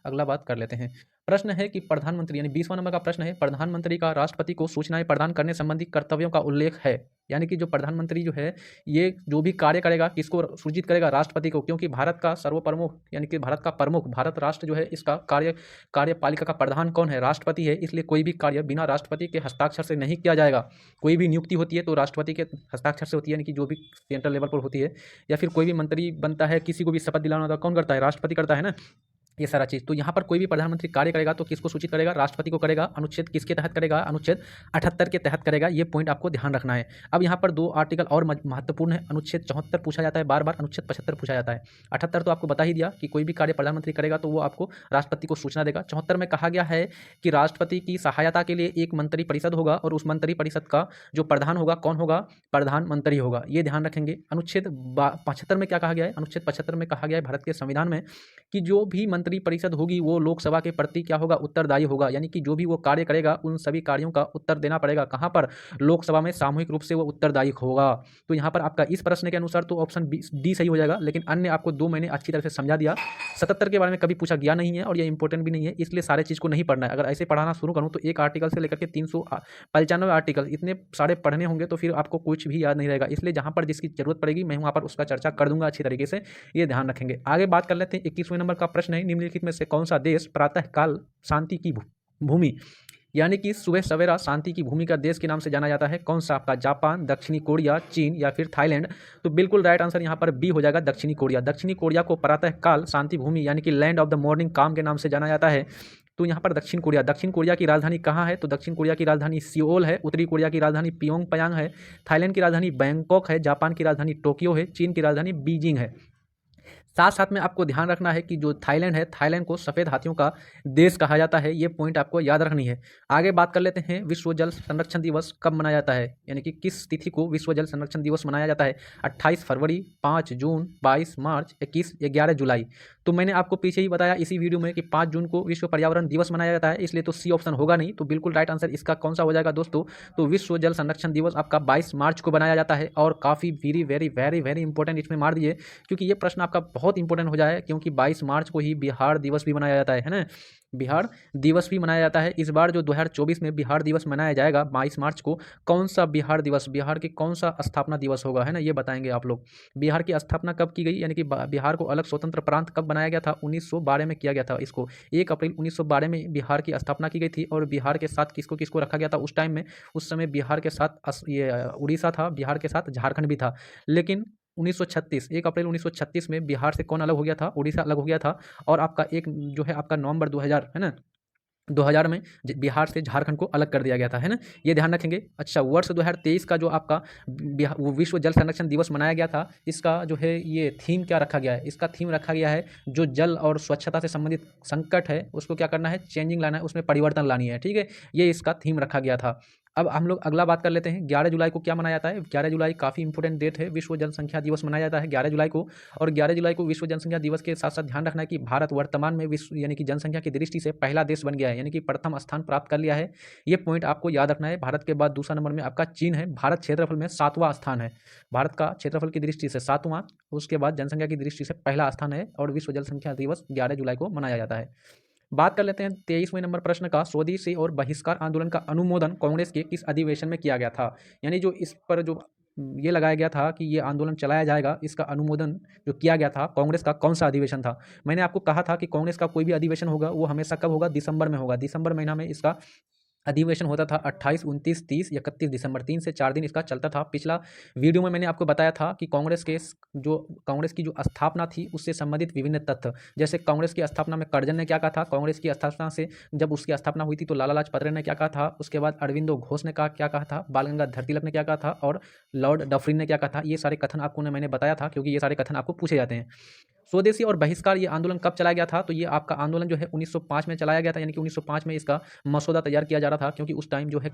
अगला बात कर लेते हैं। प्रश्न है कि प्रधानमंत्री, यानी 20वां नंबर का प्रश्न है, प्रधानमंत्री का राष्ट्रपति को सूचनाएं प्रदान करने संबंधी कर्तव्यों का उल्लेख है। यानी कि जो प्रधानमंत्री जो है ये जो भी कार्य करेगा किसको सूचित करेगा, राष्ट्रपति को, क्योंकि भारत का सर्वप्रमुख यानी कि भारत का प्रमुख, भारत राष्ट्र जो है इसका कार्यपालिका का प्रधान कौन है, राष्ट्रपति है। इसलिए कोई भी कार्य बिना राष्ट्रपति के हस्ताक्षर से नहीं किया जाएगा। कोई भी नियुक्ति होती है तो राष्ट्रपति के हस्ताक्षर से होती है, यानी कि जो भी सेंट्रल लेवल पर होती है, या फिर कोई भी मंत्री बनता है, किसी को भी शपथ दिलाना होता है, कौन करता है, राष्ट्रपति करता है ना, ये सारा चीज़। तो यहाँ पर कोई भी प्रधानमंत्री कार्य करेगा तो किसको सूचित करेगा, राष्ट्रपति को करेगा। अनुच्छेद किसके तहत करेगा, अनुच्छेद 78 के तहत करेगा। ये पॉइंट आपको ध्यान रखना है। अब यहाँ पर 2 आर्टिकल और महत्वपूर्ण है। अनुच्छेद 74 पूछा जाता है बार बार, अनुच्छेद 75 पूछा जाता है। 78 तो आपको बता ही दिया कि कोई भी कार्य प्रधानमंत्री करेगा तो वो आपको राष्ट्रपति को सूचना देगा। 74 में कहा गया है कि राष्ट्रपति की सहायता के लिए एक मंत्री परिषद होगा और उस मंत्री परिषद का जो प्रधान होगा कौन होगा, प्रधानमंत्री होगा। ये ध्यान रखेंगे। अनुच्छेद 75 में क्या कहा गया है, अनुच्छेद 75 में कहा गया है भारत के संविधान में कि जो भी मंत्री परिषद होगी वो लोकसभा के प्रति क्या होगा, उत्तरदायी होगा। यानी कि जो भी वो कार्य करेगा उन सभी कार्यों का उत्तर देना पड़ेगा कहाँ पर, लोकसभा में सामूहिक रूप से वो उत्तरदायी होगा। तो यहाँ पर आपका इस प्रश्न के अनुसार तो ऑप्शन डी सही हो जाएगा, लेकिन अन्य आपको 2 महीने अच्छी तरह से समझा दिया। 77 के बारे में कभी पूछा गया नहीं है और ये इंपॉर्टेंट भी नहीं है, इसलिए सारे चीज़ को नहीं पढ़ना है। अगर ऐसे पढ़ाना शुरू करूँ तो एक आर्टिकल से लेकर के 395 आर्टिकल इतने सारे पढ़ने होंगे तो फिर आपको कुछ भी याद नहीं रहेगा। इसलिए जहाँ पर जिसकी जरूरत पड़ेगी मैं वहाँ पर उसका चर्चा कर दूंगा अच्छी तरीके से, ये ध्यान रखेंगे। आगे बात कर लेते हैं। 21वें नंबर का प्रश्न है, निम्नलिखित में से कौन सा देश प्रातः काल शांति की भूमि यानी कि सुबह सवेरा शांति की भूमि का देश के नाम से जाना जाता है, कौन सा आपका, जापान, दक्षिणी कोरिया, चीन या फिर थाईलैंड। तो बिल्कुल राइट आंसर यहाँ पर बी हो जाएगा, दक्षिणी कोरिया। दक्षिणी कोरिया को प्रातः काल शांति भूमि यानी कि लैंड ऑफ द मॉर्निंग काम के नाम से जाना जाता है। तो यहाँ पर दक्षिण कोरिया की राजधानी कहाँ है, तो दक्षिण कोरिया की राजधानी सियोल है, उत्तरी कोरिया की राजधानी पियोंगयांग है, थाईलैंड की राजधानी बैंकॉक है, जापान की राजधानी टोक्यो है, चीन की राजधानी बीजिंग है। साथ साथ में आपको ध्यान रखना है कि जो थाईलैंड है, थाईलैंड को सफ़ेद हाथियों का देश कहा जाता है। ये पॉइंट आपको याद रखनी है। आगे बात कर लेते हैं, विश्व जल संरक्षण दिवस कब मनाया जाता है, यानी कि किस तिथि को विश्व जल संरक्षण दिवस मनाया जाता है। 28 फरवरी, 5 जून, 22 मार्च, 21, 11 जुलाई। तो मैंने आपको पीछे ही बताया इसी वीडियो में कि 5 जून को विश्व पर्यावरण दिवस मनाया जाता है, इसलिए तो सी ऑप्शन होगा नहीं। तो बिल्कुल राइट आंसर इसका कौन सा हो जाएगा दोस्तों, तो विश्व जल संरक्षण दिवस आपका 22 मार्च को बनाया जाता है। और काफ़ी very very very very important इसमें मार दिए, क्योंकि ये प्रश्न आपका बहुत इंपॉर्टेंट हो जाए, क्योंकि 22 मार्च को ही बिहार दिवस भी मनाया जाता है ना, बिहार दिवस भी मनाया जाता है। इस बार जो 2024 में बिहार दिवस मनाया जाएगा 22 मार्च को, कौन सा बिहार दिवस, बिहार के कौन सा स्थापना दिवस होगा, है ना, ये बताएंगे आप लोग। बिहार की स्थापना कब की गई, यानी कि बिहार को अलग स्वतंत्र प्रांत कब बनाया गया था, 1912 में किया गया था इसको। 1 अप्रैल 1912 में बिहार की स्थापना की गई थी। और बिहार के साथ किसको किसको रखा गया था उस टाइम में, उस समय बिहार के साथ ये उड़ीसा था, बिहार के साथ झारखंड भी था। लेकिन 1936, 1 अप्रैल 1936 में बिहार से कौन अलग हो गया था, उड़ीसा अलग हो गया था। और आपका एक जो है आपका नवंबर 2000, है ना, 2000 में बिहार से झारखंड को अलग कर दिया गया था, है ना, ये ध्यान रखेंगे। अच्छा, वर्ष 2023 का जो आपका वो विश्व जल संरक्षण दिवस मनाया गया था, इसका जो है ये थीम क्या रखा गया है, इसका थीम रखा गया है जो जल और स्वच्छता से संबंधित संकट है उसको क्या करना है, चेंजिंग लाना है, उसमें परिवर्तन लानी है, ठीक है, ये इसका थीम रखा गया था। अब हम लोग अगला बात कर लेते हैं, 11 जुलाई को क्या मनाया जाता है। 11 जुलाई काफ़ी इंपॉर्टेंट डेट है, विश्व जनसंख्या दिवस मनाया जाता है 11 जुलाई को। और 11 जुलाई को विश्व जनसंख्या दिवस के साथ साथ ध्यान रखना है कि भारत वर्तमान में विश्व यानी कि जनसंख्या की दृष्टि से पहला देश बन गया है, यानी कि प्रथम स्थान प्राप्त कर लिया है। ये पॉइंट आपको याद रखना है। भारत के बाद दूसरा नंबर में आपका चीन है। भारत क्षेत्रफल में 7वां स्थान है, भारत का क्षेत्रफल की दृष्टि से 7वां, उसके बाद जनसंख्या की दृष्टि से पहला स्थान है। और विश्व जनसंख्या दिवस 11 जुलाई को मनाया जाता है। बात कर लेते हैं 23वें नंबर प्रश्न का, स्वदेशी और बहिष्कार आंदोलन का अनुमोदन कांग्रेस के किस अधिवेशन में किया गया था। यानी जो इस पर जो ये लगाया गया था कि ये आंदोलन चलाया जाएगा, इसका अनुमोदन जो किया गया था कांग्रेस का कौन सा अधिवेशन था। मैंने आपको कहा था कि कांग्रेस का कोई भी अधिवेशन होगा वो हमेशा कब होगा, दिसंबर में होगा। दिसंबर महीना में इसका अधिवेशन होता था। 28, 29, 30, 31 दिसंबर, 3 से 4 दिन इसका चलता था। पिछला वीडियो में मैंने आपको बताया था कि कांग्रेस की जो स्थापना थी उससे संबंधित विभिन्न तथ्य, जैसे कांग्रेस की स्थापना में कर्जन ने क्या कहा था, कांग्रेस की स्थापना से जब उसकी स्थापना हुई थी तो लाला लाजपत राय ने क्या कहा था, उसके बाद अरविंदो घोष ने क्या कहा था, बाल गंगाधर तिलक ने क्या कहा था, और लॉर्ड डफरिन ने क्या कहा था। ये सारे कथन आपको मैंने बताया था, क्योंकि ये सारे कथन आपको पूछे जाते हैं। स्वदेशी और बहिष्कार ये आंदोलन कब चलाया गया था, तो ये आपका आंदोलन जो है 1905 में चलाया गया था, यानी कि 1905 में इसका मसौदा तैयार किया जा रहा था, क्योंकि उस टाइम जो है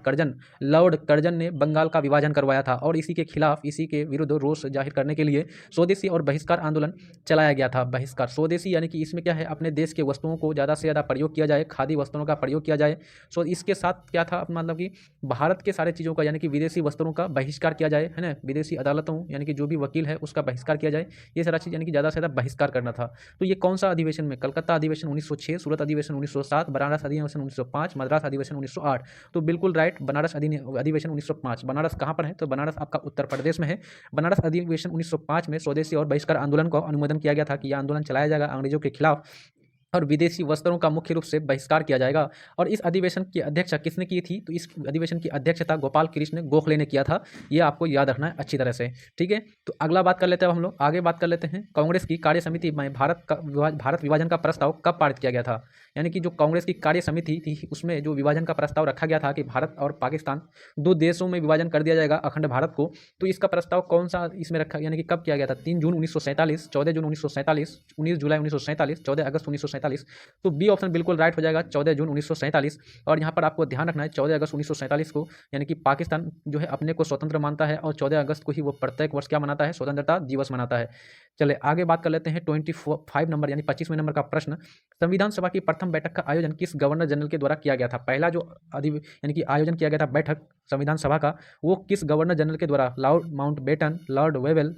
लॉर्ड कर्जन ने बंगाल का विभाजन करवाया था और इसी के खिलाफ, इसी के विरुद्ध रोष जाहिर करने के लिए स्वदेशी और बहिष्कार आंदोलन चलाया गया था। बहिष्कार स्वदेशी यानी कि इसमें क्या है, अपने देश के वस्तुओं को ज़्यादा से ज़्यादा प्रयोग किया जाए, खादी वस्त्रों का प्रयोग किया जाए। सो इसके साथ क्या था, मतलब कि भारत के सारे चीज़ों का यानी कि विदेशी वस्त्रों का बहिष्कार किया जाए, है ना, विदेशी अदालतों यानी कि जो भी वकील है उसका बहिष्कार किया जाए। ये सारा चीज़ यानी कि ज़्यादा से ज़्यादा बहिष्कार करना था। तो ये कौन सा अधिवेशन में, कलकत्ता अधिवेशन 1906, सूरत अधिवेशन 1907, बनारस अधिवेशन 1905, मद्रास अधिवेशन 1908। तो बिल्कुल राइट, बनारस अधिवेशन 1905। बनारस कहाँ पर है, तो बनारस आपका उत्तर प्रदेश में है। बनारस अधिवेशन 1905 में स्वदेशी और बहिष्कार आंदोलन को अनुमोदन किया गया था कि यह आंदोलन चलाया जाएगा अंग्रेजों के खिलाफ और विदेशी वस्त्रों का मुख्य रूप से बहिष्कार किया जाएगा। और इस अधिवेशन की अध्यक्षता किसने की थी, तो इस अधिवेशन की अध्यक्षता गोपाल कृष्ण गोखले ने किया था। ये आपको याद रखना है अच्छी तरह से, ठीक है। तो अगला बात कर लेते हैं, हम लोग आगे बात कर लेते हैं, कांग्रेस की कार्य समिति में भारत विभाजन का प्रस्ताव कब पारित किया गया था। यानी कि जो कांग्रेस की कार्य समिति थी उसमें जो विभाजन का प्रस्ताव रखा गया था कि भारत और पाकिस्तान दो देशों में विभाजन कर दिया जाएगा अखंड भारत को, तो इसका प्रस्ताव कौन सा इसमें रखा, यानी कि कब किया गया था, 3 जून 1947, 14 जून 1947, 19 जुलाई 1947, 14 अगस्त 1947। तो बी ऑप्शन बिल्कुल राइट हो जाएगा, 14 जून 1947। और यहाँ पर आपको ध्यान रखना है 14 अगस्त 1947 को, यानी कि पाकिस्तान जो है अपने को स्वतंत्र मानता है और 14 अगस्त को ही वो प्रत्येक वर्ष क्या मनाता है, स्वतंत्रता दिवस मनाता है। चले आगे बात कर लेते हैं 25 नंबर यानी 25वें नंबर का प्रश्न, संविधान सभा की प्रथम बैठक का आयोजन किस गवर्नर जनरल के द्वारा किया गया था। पहला जो यानी कि आयोजन किया गया था बैठक संविधान सभा का, वो किस गवर्नर जनरल के द्वारा, लॉर्ड माउंटबेटन, लॉर्ड वेवेल,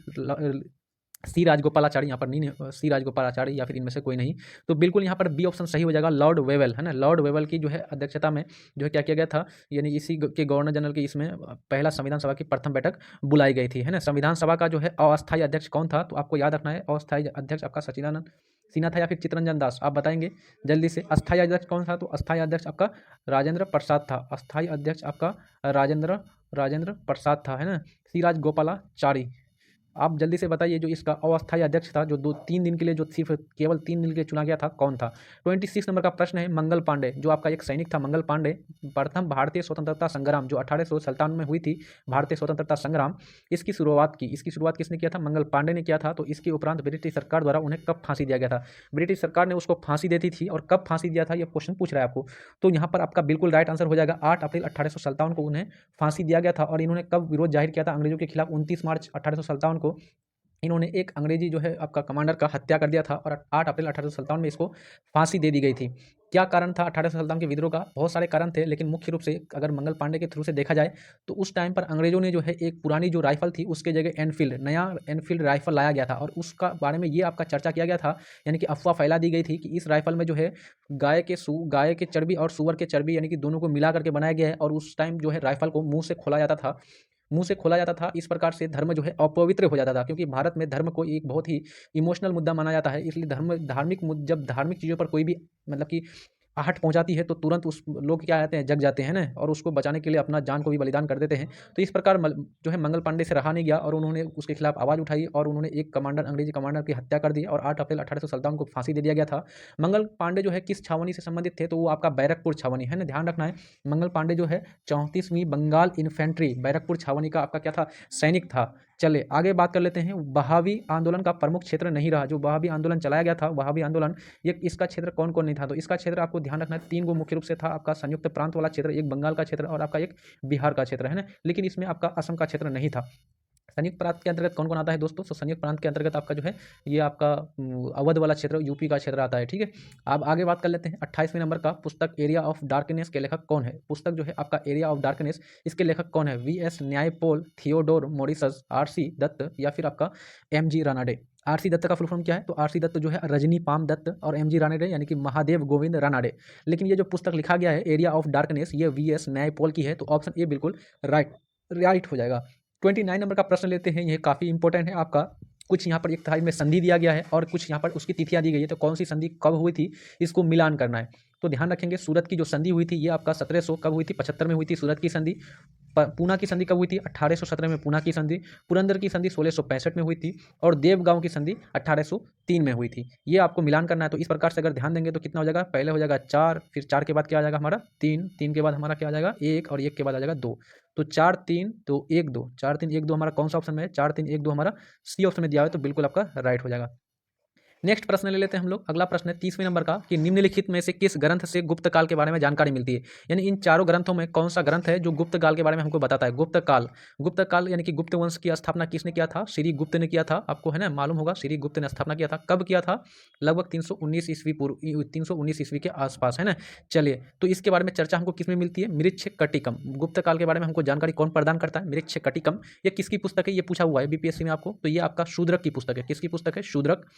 सी राजगोपालाचारी, यहाँ पर नहीं है सी राजगोपालाचारी या फिर इनमें से कोई नहीं। तो बिल्कुल यहाँ पर बी ऑप्शन सही हो जाएगा, लॉर्ड वेवेल, है ना। लॉर्ड वेवेल की जो है अध्यक्षता में जो है क्या किया गया था, यानी इसी के गवर्नर जनरल के इसमें पहला संविधान सभा की प्रथम बैठक बुलाई गई थी, है ना। संविधान सभा का जो है अस्थायी अध्यक्ष कौन था, तो आपको याद रखना है अस्थायी अध्यक्ष आपका सच्चिदानंद सिन्हा था या फिर चित्तरंजन दास, आप बताएंगे जल्दी से। अस्थायी अध्यक्ष कौन था, तो अस्थायी अध्यक्ष आपका राजेंद्र प्रसाद था। अस्थायी अध्यक्ष आपका राजेंद्र प्रसाद था, है ना। सी राजगोपालाचारी, आप जल्दी से बताइए जो इसका अस्थायी अध्यक्ष था, जो 2-3 दिन के लिए, जो सिर्फ केवल 3 दिन के लिए चुना गया था, कौन था। 26 नंबर का प्रश्न है, मंगल पांडे जो आपका एक सैनिक था, मंगल पांडे, प्रथम भारतीय स्वतंत्रता संग्राम जो 1857 में हुई थी, भारतीय स्वतंत्रता संग्राम, इसकी शुरुआत किसने किया था, मंगल पांडे ने किया था। तो इसके उपरांत ब्रिटिश सरकार द्वारा उन्हें कब फांसी दिया गया था, ब्रिटिश सरकार ने उसको फांसी देती थी और कब फांसी दिया था, यह क्वेश्चन पूछ रहा है आपको। तो यहाँ पर आपका बिल्कुल राइट आंसर हो जाएगा, 8 अप्रैल 1857 को उन्हें फांसी दिया गया था। और इन्होंने कब विरोध जाहिर किया था अंग्रेजों के खिलाफ, 29 मार्च 1857 को इन्होंने एक अंग्रेजी जो है आपका कमांडर का हत्या कर दिया था और 8 अप्रैल 1857 में इसको फांसी दे दी गई थी। क्या कारण था 1857 के विद्रोह का? बहुत सारे कारण थे, लेकिन मुख्य रूप से अगर मंगल पांडे के थ्रू से देखा जाए तो उस टाइम पर अंग्रेजों ने जो है एक पुरानी जो राइफल थी उसके जगह एनफील्ड, नया एनफील्ड राइफल लाया गया था और उसका बारे में ये आपका चर्चा किया गया था, यानी कि अफवाह फैला दी गई थी कि इस राइफल में जो है गाय के चर्बी और सूअर के चर्बी यानी कि दोनों को मिला करके बनाया गया है और उस टाइम जो है राइफल को मुंह से खोला जाता था। इस प्रकार से धर्म जो है अपवित्र हो जाता था, क्योंकि भारत में धर्म को एक बहुत ही इमोशनल मुद्दा माना जाता है। इसलिए जब धार्मिक चीज़ों पर कोई भी मतलब कि आहट पहुंचाती है तो तुरंत उस लोग क्या कहते हैं, जग जाते हैं ना, और उसको बचाने के लिए अपना जान को भी बलिदान कर देते हैं। तो इस प्रकार जो है मंगल पांडे से रहा नहीं गया और उन्होंने उसके खिलाफ आवाज़ उठाई और उन्होंने एक अंग्रेजी कमांडर की हत्या कर दी और 8 अप्रैल 1857 को फांसी दे दिया गया था। मंगल पांडे जो है किस छावनी से संबंधित थे? तो वो आपका बैरकपुर छावनी है ना, ध्यान रखना है। मंगल पांडे जो है 34वीं बंगाल इन्फेंट्री बैरकपुर छावनी का आपका क्या था, सैनिक था। चलिए आगे बात कर लेते हैं। वहाबी आंदोलन का प्रमुख क्षेत्र नहीं रहा। जो वहाबी आंदोलन चलाया गया था, वहाबी आंदोलन, ये इसका क्षेत्र कौन कौन नहीं था? तो इसका क्षेत्र आपको ध्यान रखना है, 3 गो मुख्य रूप से था। आपका संयुक्त प्रांत वाला क्षेत्र, एक बंगाल का क्षेत्र और आपका एक बिहार का क्षेत्र है ना, लेकिन इसमें आपका असम का क्षेत्र नहीं था। संयुक्त प्रांत के अंतर्गत कौन कौन आता है दोस्तों? तो संयुक्त प्रांत के अंतर्गत आपका जो है ये आपका अवध वाला क्षेत्र, यूपी का क्षेत्र आता है। ठीक है, अब आगे बात कर लेते हैं 28वें नंबर का पुस्तक एरिया ऑफ डार्कनेस के लेखक कौन है? पुस्तक जो है आपका एरिया ऑफ डार्कनेस, इसके लेखक कौन है? V S. Naipaul, Theodore Morison, R C. Dutt या फिर आपका एम.जी. रानाडे। आर.सी. दत्त का फुल फॉर्म क्या है? तो आर.सी. दत्त जो है रजनी पाम दत्त और एम.जी. रानाडे यानी कि महादेव गोविंद रानाडे। लेकिन ये जो पुस्तक लिखा गया है एरिया ऑफ डार्कनेस, ये वी.एस. न्यायपोल की है, तो ऑप्शन ए बिल्कुल राइट राइट हो जाएगा। 29 नंबर का प्रश्न लेते हैं, ये काफ़ी इंपॉर्टेंट है आपका। कुछ यहाँ पर एक था में संधि दिया गया है और कुछ यहाँ पर उसकी तिथियाँ दी गई है, तो कौन सी संधि कब हुई थी इसको मिलान करना है। तो ध्यान रखेंगे, सूरत की जो संधि हुई थी ये आपका 1700 कब हुई थी? 75 में हुई थी सूरत की संधि। पूना की संधि कब हुई थी? 1817 में पूना की संधि। पुरंदर की संधि 1665 में हुई थी और देवगांव की संधि 1803 में हुई थी। ये आपको मिलान करना है। तो इस प्रकार से अगर ध्यान देंगे तो कितना हो जाएगा? पहले हो जाएगा 4, फिर 4 के बाद क्या आ जाएगा हमारा? 3, 3 के बाद हमारा क्या आ जाएगा? 1 और 1 के बाद आ जाएगा 2। तो 4 3 तो 1 2, 4 3 1 2 हमारा कौन सा ऑप्शन में है? 4 3 1 2 हमारा सी ऑप्शन में दिया हुआ है, तो बिल्कुल आपका राइट हो जाएगा। नेक्स्ट प्रश्न ले लेते हैं हम लोग। अगला प्रश्न है 30वें नंबर का कि निम्नलिखित में से किस ग्रंथ से गुप्त काल के बारे में जानकारी मिलती है? यानी इन चारों ग्रंथों में कौन सा ग्रंथ है जो गुप्त काल के बारे में हमको बताता है? गुप्त काल यानी कि गुप्त वंश की स्थापना किसने किया था? श्री गुप्त ने किया था। आपको है ना मालूम होगा, श्री गुप्त ने स्थापना किया था। कब किया था? लगभग 319 ईस्वी पूर्व, 319 ईस्वी के आसपास, है ना। चलिए, तो इसके बारे में चर्चा हमको किसमें मिलती है? मृच्छकटिकम। गुप्त काल के बारे में हमको जानकारी कौन प्रदान करता है? मृच्छकटिकम। ये किसकी पुस्तक है? ये पूछा हुआ है बीपीएससी में आपको। तो ये आपका शूद्रक की पुस्तक है। किसकी पुस्तक है? शूद्रक।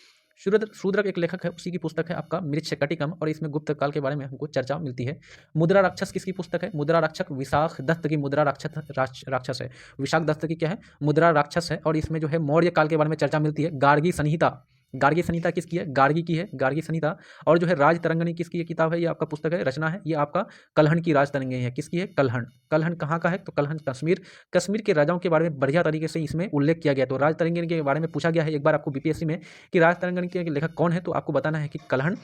शूद्रक एक लेखक है, उसी की पुस्तक है आपका मृच्छकटिकम और इसमें गुप्त काल के बारे में हमको चर्चा मिलती है। मुद्रा राक्षस किसकी पुस्तक है? मुद्रा राक्षक विशाख दत्त की मुद्रा राक्षस है। विशाख दत्त की क्या है? मुद्रा राक्षस है और इसमें जो है मौर्य काल के बारे में चर्चा मिलती है। गार्गी संहिता किसकी है? गार्गी की है, गार्गी संहिता। और जो है राज तरंगिणी किसकी ये किताब है? ये आपका पुस्तक है, रचना है, ये आपका कल्हण की राज तरंगिणी है। किसकी है? कल्हण। कल्हण कहाँ का है? तो कल्हण कश्मीर के राजाओं के बारे में बढ़िया तरीके से इसमें उल्लेख किया गया। तो राज तरंगिणी के बारे में पूछा गया है एक बार आपको बीपीएससी में कि राज तरंगिणी के लेखक कौन है, तो आपको बताना है कि कल्हण।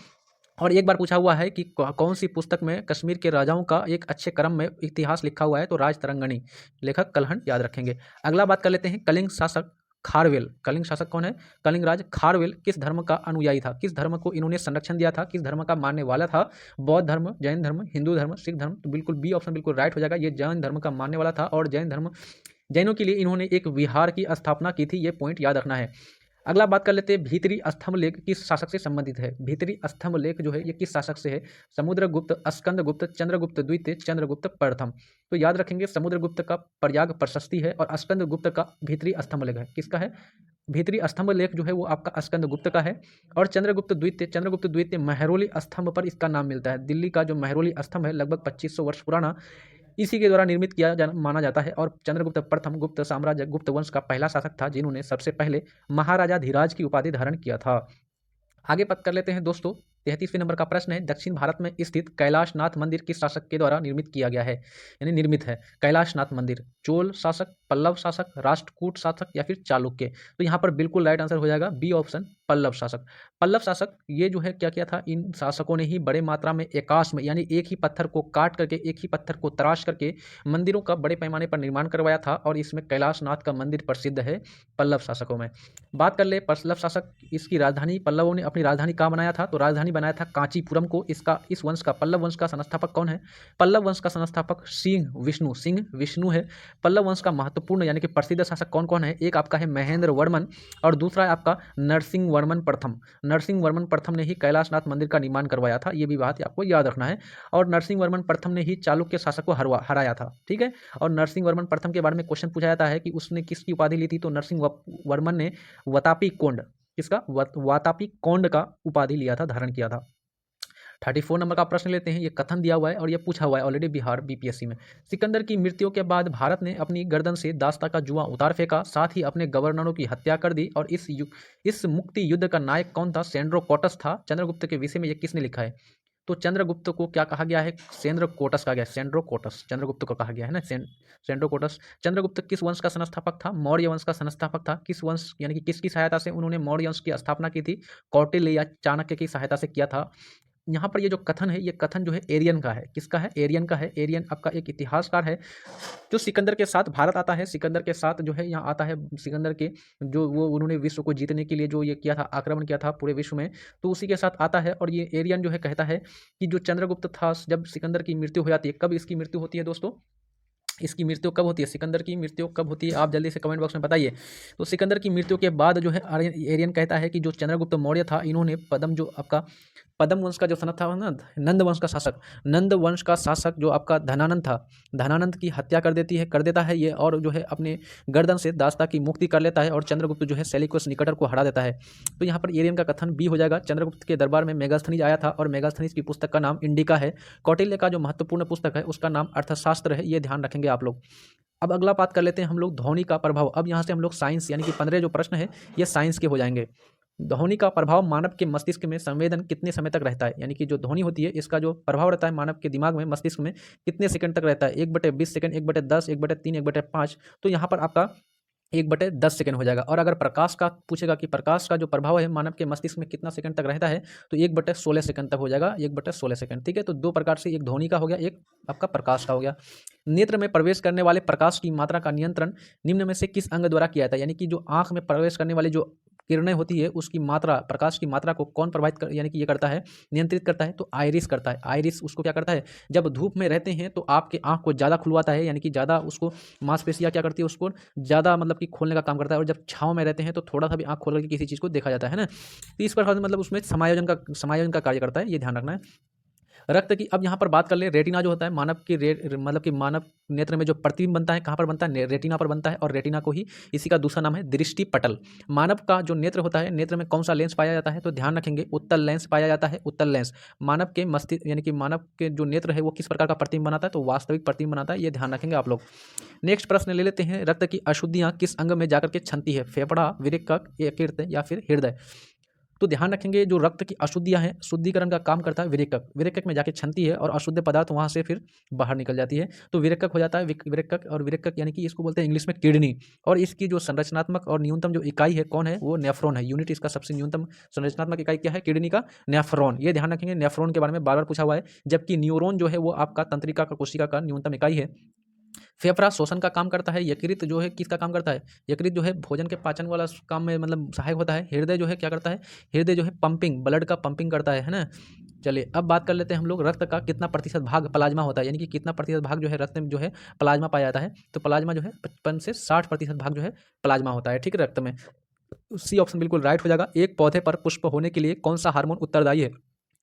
और एक बार पूछा हुआ है कि कौन सी पुस्तक में कश्मीर के राजाओं का एक अच्छे क्रम में इतिहास लिखा हुआ है, तो राज तरंगिणी, लेखक कल्हण, याद रखेंगे। अगला बात कर लेते हैं कलिंग शासक खारवेल। कलिंग शासक कौन है? कलिंग राज खारवेल किस धर्म का अनुयायी था? किस धर्म को इन्होंने संरक्षण दिया था? किस धर्म का मानने वाला था? बौद्ध धर्म, जैन धर्म, हिंदू धर्म, सिख धर्म। तो बिल्कुल बी ऑप्शन बिल्कुल राइट हो जाएगा। ये जैन धर्म का मानने वाला था और जैनों के लिए इन्होंने एक विहार की स्थापना की थी। ये पॉइंट याद रखना है। अगला बात कर लेते हैं भीतरी स्तंभ लेख किस शासक से संबंधित है? भीतरी स्तंभ लेख जो है ये किस शासक से है? समुद्रगुप्त, स्कंदगुप्त, चंद्रगुप्त द्वितीय, चंद्रगुप्त प्रथम। तो याद रखेंगे समुद्रगुप्त का प्रयाग प्रशस्ति है और स्कंदगुप्त का भीतरी स्तंभ लेख है। किसका है? भीतरी स्तंभ लेख जो है वो आपका स्कंदगुप्त का है। और चंद्रगुप्त द्वितीय महरौली स्तंभ पर इसका नाम मिलता है। दिल्ली का जो महरौली स्तंभ है लगभग 2500 वर्ष पुराना, इसी के द्वारा निर्मित माना जाता है। और चंद्रगुप्त प्रथम गुप्त साम्राज्य गुप्त वंश का पहला शासक था जिन्होंने सबसे पहले महाराजा धीराज की उपाधि धारण किया था। आगे बात कर लेते हैं दोस्तों, 33वें नंबर का प्रश्न है दक्षिण भारत में स्थित कैलाशनाथ मंदिर किस शासक के द्वारा निर्मित किया गया है? यानी निर्मित है कैलाशनाथ मंदिर। चोल शासक, पल्लव शासक, राष्ट्रकूट शासक या फिर चालुक्य। तो यहाँ पर बिल्कुल राइट आंसर हो जाएगा बी ऑप्शन, पल्लव शासक। पल्लव शासक ये जो है क्या किया था, इन शासकों ने ही बड़े मात्रा में एकाश में यानी एक ही पत्थर को काट करके, एक ही पत्थर को तराश करके मंदिरों का बड़े पैमाने पर निर्माण करवाया था, और इसमें कैलाशनाथ का मंदिर प्रसिद्ध है पल्लव शासकों में। बात कर ले पल्लव शासक, इसकी राजधानी, पल्लवों ने अपनी राजधानी कहाँ बनाया था, तो राजधानी बनाया था कांचीपुरम को। इस वंश का, पल्लव वंश का संस्थापक कौन है, पल्लव वंश का संस्थापक सिंह विष्णु है। पल्लव वंश का महत्वपूर्ण यानी कि प्रसिद्ध शासक कौन कौन है, एक आपका है महेंद्र वर्मन, और दूसरा है आपका नरसिंह वर्मन प्रथम। नरसिंह वर्मन प्रथम ने ही कैलाशनाथ मंदिर का निर्माण करवाया था, ये भी बात आपको याद रखना है। और नरसिंह वर्मन प्रथम ने ही चालुक्य शासक को हराया था, ठीक है। और नरसिंह वर्मन प्रथम के बारे में क्वेश्चन पूछा जाता है कि उसने किसकी उपाधि ली थी, तो नरसिंह वर्मन ने वातापी कोंड, किसका, वातापी कोंड का उपाधि लिया था, धारण किया था। 34 नंबर का प्रश्न लेते हैं। ये कथन दिया हुआ है और ये पूछा हुआ है ऑलरेडी बिहार बीपीएससी में। सिकंदर की मृत्यु के बाद भारत ने अपनी गर्दन से दास्ता का जुआ उतार फेंका, साथ ही अपने गवर्नरों की हत्या कर दी, और इस मुक्ति युद्ध का नायक कौन था, सेंड्रोकोटस था। चंद्रगुप्त के विषय में ये किसने लिखा है, तो चंद्रगुप्त को क्या कहा गया है, सेंद्रकोटस कहा गया है, सेंड्रोकोटस चंद्रगुप्त को कहा गया है ना, सेंड्रोकोटस। चंद्रगुप्त किस वंश का संस्थापक था, मौर्य वंश का संस्थापक था। किस वंश यानी कि किसकी सहायता से उन्होंने मौर्य वंश की स्थापना की थी, कौटिल्य या चाणक्य की सहायता से किया था। यहाँ पर ये जो कथन है, ये कथन जो है एरियन का है, किसका है, एरियन का है। एरियन आपका एक इतिहासकार है जो सिकंदर के साथ भारत आता है, सिकंदर के साथ जो है यहाँ आता है, सिकंदर के जो वो उन्होंने विश्व को जीतने के लिए जो ये किया था, आक्रमण किया था पूरे विश्व में, तो उसी के साथ आता है। और ये एरियन जो है कहता है कि जो चंद्रगुप्त था, जब सिकंदर की मृत्यु हो जाती है, कब इसकी मृत्यु होती है दोस्तों, इसकी मृत्यु कब होती है, सिकंदर की मृत्यु कब होती है, आप जल्दी से कमेंट बॉक्स में बताइए। तो सिकंदर की मृत्यु के बाद जो है एरियन कहता है कि जो चंद्रगुप्त मौर्य था, इन्होंने पद्म वंश का जो सनत था ना, नंद वंश का शासक, नंद वंश का शासक जो आपका धनानंद था, धनानंद की हत्या कर देता है ये, और जो है अपने गर्दन से दास्ता की मुक्ति कर लेता है, और चंद्रगुप्त जो है सेल्यूकस निकटर को हरा देता है। तो यहाँ पर एरियन का कथन बी हो जाएगा। चंद्रगुप्त के दरबार में मेगास्थनीज आया था, और मेगास्थनीज की पुस्तक का नाम इंडिका है। कौटिल्य का जो महत्वपूर्ण पुस्तक है उसका नाम अर्थशास्त्र है, ये ध्यान रखेंगे आप लोग। अब अगला बात कर लेते हैं हम लोग ध्वनि का प्रभाव। अब यहाँ से हम लोग साइंस यानी कि 15 जो प्रश्न है ये साइंस के हो जाएंगे। ध्वनि का प्रभाव मानव के मस्तिष्क में संवेदन कितने समय तक रहता है, यानी कि जो ध्वनि होती है इसका जो प्रभाव रहता है मानव के दिमाग में, मस्तिष्क में, कितने सेकंड तक रहता है, 1/20 सेकंड, 1/10, 1/3, 1/5। तो यहाँ पर आपका 1/10 सेकंड हो जाएगा। और अगर प्रकाश का पूछेगा कि प्रकाश का जो प्रभाव है मानव के मस्तिष्क में कितना सेकंड तक रहता है, तो 1/16 सेकंड तक हो जाएगा, 1/16 सेकंड, ठीक है। तो दो प्रकार से, एक ध्वनि का हो गया, एक आपका प्रकाश का हो गया। नेत्र में प्रवेश करने वाले प्रकाश की मात्रा का नियंत्रण निम्न में से किस अंग द्वारा किया जाता है, यानी कि जो आंख में प्रवेश करने वाली जो किरणें होती है उसकी मात्रा, प्रकाश की मात्रा को कौन प्रभावित कर यानी कि ये करता है, नियंत्रित करता है, तो आइरिस करता है। आइरिस उसको क्या करता है, जब धूप में रहते हैं तो आपके आंख को ज़्यादा खुलवाता है, यानी कि ज़्यादा उसको मांसपेशियाँ क्या करती है, उसको ज़्यादा मतलब कि खोलने का काम करता है। और जब छाँव में रहते हैं तो थोड़ा सा भी आंख खोल करके किसी चीज़ को देखा जाता है ना। तो इस प्रकार से मतलब उसमें समायोजन का कार्य करता है, ये ध्यान रखना है। रक्त की, अब यहाँ पर बात कर ले, रेटिना जो होता है मानव की मतलब कि मानव नेत्र में जो प्रतिबिंब बनता है, कहाँ पर बनता है, रेटिना पर बनता है, और रेटिना को ही इसी का दूसरा नाम है दृष्टि पटल। मानव का जो नेत्र होता है, नेत्र में कौन सा लेंस पाया जाता है, तो ध्यान रखेंगे उत्तल लेंस पाया जाता है, उत्तल लेंस। मानव के मस्तिष्क यानी कि मानव के जो नेत्र है वो किस प्रकार का प्रतिबिंब बनाता है, तो वास्तविक प्रतिबिंब बनाता है, ये ध्यान रखेंगे आप लोग। नेक्स्ट प्रश्न ले लेते हैं, रक्त की अशुद्धियाँ किस अंग में जाकर के छनती है, फेफड़ा, वृक्क, यकृत या फिर हृदय। तो ध्यान रखेंगे जो रक्त की अशुद्धियां हैं, शुद्धिकरण का काम करता है विरेचक, विरेचक में जाके छनती है और अशुद्ध पदार्थ वहां से फिर बाहर निकल जाती है, तो विरेचक हो जाता है विरेचक। और विरेचक यानी कि इसको बोलते हैं इंग्लिश में किडनी। और इसकी जो संरचनात्मक और न्यूनतम जो इकाई है कौन है, वो नेफ्रॉन है। यूनिट इसका सबसे न्यूनतम संरचनात्मक इकाई क्या है, किडनी का नेफ्रॉन। ये ध्यान रखेंगे, नेफ्रॉन के बारे में बार बार पूछा हुआ है। जबकि न्यूरॉन जो है वो आपका तंत्रिका का कोशिका का न्यूनतम इकाई है। फेफड़ा शोषण का काम करता है। यकृत जो है किसका काम करता है, यकृत जो है भोजन के पाचन वाला काम में मतलब सहायक होता है। हृदय जो है क्या करता है, हृदय जो है पंपिंग, ब्लड का पंपिंग करता है ना। चलिए अब बात कर लेते हैं हम लोग, रक्त का कितना प्रतिशत भाग प्लाज्मा होता है, यानी कि कितना प्रतिशत भाग जो है रक्त में जो है प्लाज्मा पाया जाता है। तो प्लाज्मा जो है 55 से 60% भाग जो है प्लाज्मा होता है, ठीक है, रक्त में। सी ऑप्शन बिल्कुल राइट हो जाएगा। एक पौधे पर पुष्प होने के लिए कौन सा हार्मोन उत्तरदायी है,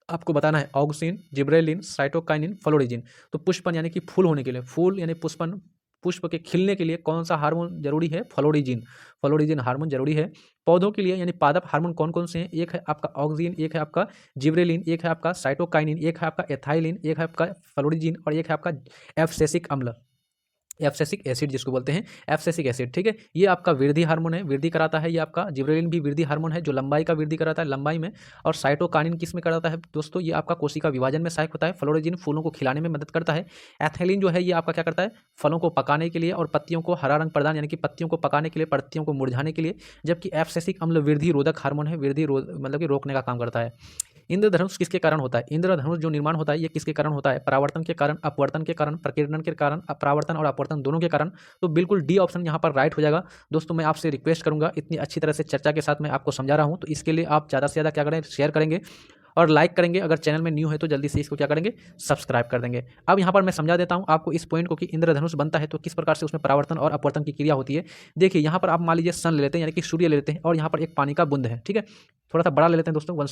आपको बताना है। Auxin, gibberellin, cytokinin, florigen. तो पुष्पन यानी कि फूल होने के लिए, फूल यानी पुष्पन, पुष्प के खिलने के लिए कौन सा हार्मोन जरूरी है, फ्लोरिजिन। फ्लोरिजिन हार्मोन जरूरी है। पौधों के लिए यानी पादप हार्मोन कौन कौन से हैं, एक है आपका ऑक्सिन, एक है आपका जिब्रेलिन, एक है आपका साइटोकाइनिन, एक है आपका एथाइलिन, एक है आपका फ्लोरिजिन और एक है आपका एब्सिसिक अम्ल। एब्सिसिक एसिड जिसको बोलते हैं, एब्सिसिक एसिड, ठीक है। ये आपका वृद्धि हार्मोन है, वृद्धि कराता है। ये आपका जिबरेलिन भी वृद्धि हार्मोन है जो लंबाई का वृद्धि कराता है, लंबाई में। और साइटोकाइनिन किस में कराता है दोस्तों? ये आपका कोशिका विभाजन में सहायक होता है। फ्लोरोजिन फूलों को खिलाने में मदद करता है। एथिलीन जो है ये आपका क्या करता है? फलों को पकाने के लिए और पत्तियों को हरा रंग प्रदान, यानी कि पत्तियों को पकाने के लिए, पत्तियों को मुरझाने के लिए। जबकि एब्सिसिक अम्ल वृद्धि रोधक हार्मोन है, मतलब कि रोकने का काम करता है। इंद्रधनुष किसके कारण होता है? इंद्रधनुष जो निर्माण होता है ये किसके कारण होता है? परावर्तन के कारण, अपवर्तन के कारण, प्रकीर्णन के कारण, परावर्तन और अपवर्तन दोनों के कारण। तो बिल्कुल डी ऑप्शन यहाँ पर राइट हो जाएगा। दोस्तों मैं आपसे रिक्वेस्ट करूंगा, इतनी अच्छी तरह से चर्चा के साथ मैं आपको समझा रहा हूँ, तो इसके लिए आप ज़्यादा से ज़्यादा क्या करें? शेयर करेंगे और लाइक करेंगे। अगर चैनल में न्यू है तो जल्दी से इसको क्या करेंगे? सब्सक्राइब कर देंगे। अब यहाँ पर मैं समझा देता हूँ आपको इस पॉइंट को कि इंद्रधनुष बनता है तो किस प्रकार से उसमें परावर्तन और अपवर्तन की क्रिया होती है। देखिए यहाँ पर आप मान लीजिए सन ले लेते हैं, यानी कि सूर्य ले लेते हैं, और यहाँ पर एक पानी का बूंद है, ठीक है। थोड़ा सा बड़ा ले लेते हैं दोस्तों, 1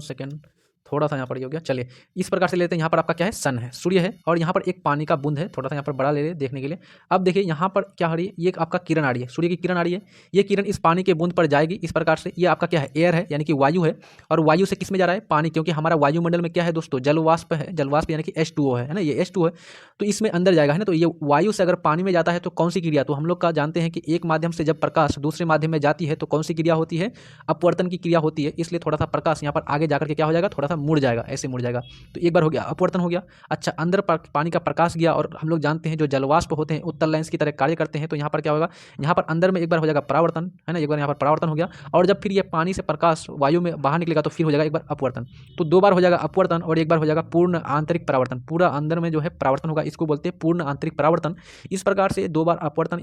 सेकेंड, थोड़ा सा यहाँ पर ये हो गया। चलिए इस प्रकार से लेते हैं, यहाँ पर आपका क्या है? सन है, सूर्य है, और यहाँ पर एक पानी का बूंद है। थोड़ा सा यहाँ पर बड़ा ले ले देखने के लिए। अब देखिए यहाँ पर क्या आ रही है? ये आपका किरण आ रही है, सूर्य की किरण आ रही है। ये किरण इस पानी के बूंद पर जाएगी इस प्रकार से। ये आपका क्या है? एयर है, यानी कि वायु है। और वायु से किस में जा रहा है? पानी, क्योंकि हमारा वायुमंडल में क्या है दोस्तों? जलवाष्प है, जलवाष्प यानी कि H2O है ना, ये H2O है। तो इसमें अंदर जाएगा, है ना। तो ये वायु से अगर पानी में जाता है तो कौन सी क्रिया? तो हम लोग का जानते हैं कि एक माध्यम से जब प्रकाश दूसरे माध्यम में जाती है तो कौन सी क्रिया होती है? अपवर्तन की क्रिया होती है। इसलिए थोड़ा सा प्रकाश यहाँ पर आगे जाकर के क्या हो जाएगा? थोड़ा सा मुड़ जाएगा, ऐसे मुड़ जाएगा। तो एक बार हो गया अपवर्तन, हो गया। अच्छा, अंदर पानी का प्रकाश गया, और हम लोग जानते हैं जो जलवाष्प होते हैं उत्तल लेंस की तरह कार्य करते हैं। तो यहाँ पर क्या होगा? यहाँ पर अंदर में एक बार हो जाएगा परावर्तन, है ना, एक बार यहाँ पर परावर्तन हो गया। और जब फिर ये पानी से प्रकाश वायु में बाहर निकलेगा तो फिर हो जाएगा एक बार अपवर्तन। तो 2 बार हो जाएगा अपवर्तन और एक बार हो जाएगा पूर्ण आंतरिक परावर्तन। पूरा अंदर में जो है परावर्तन होगा, इसको बोलते हैं पूर्ण आंतरिक परावर्तन। इस प्रकार से 2 बार अपवर्तन,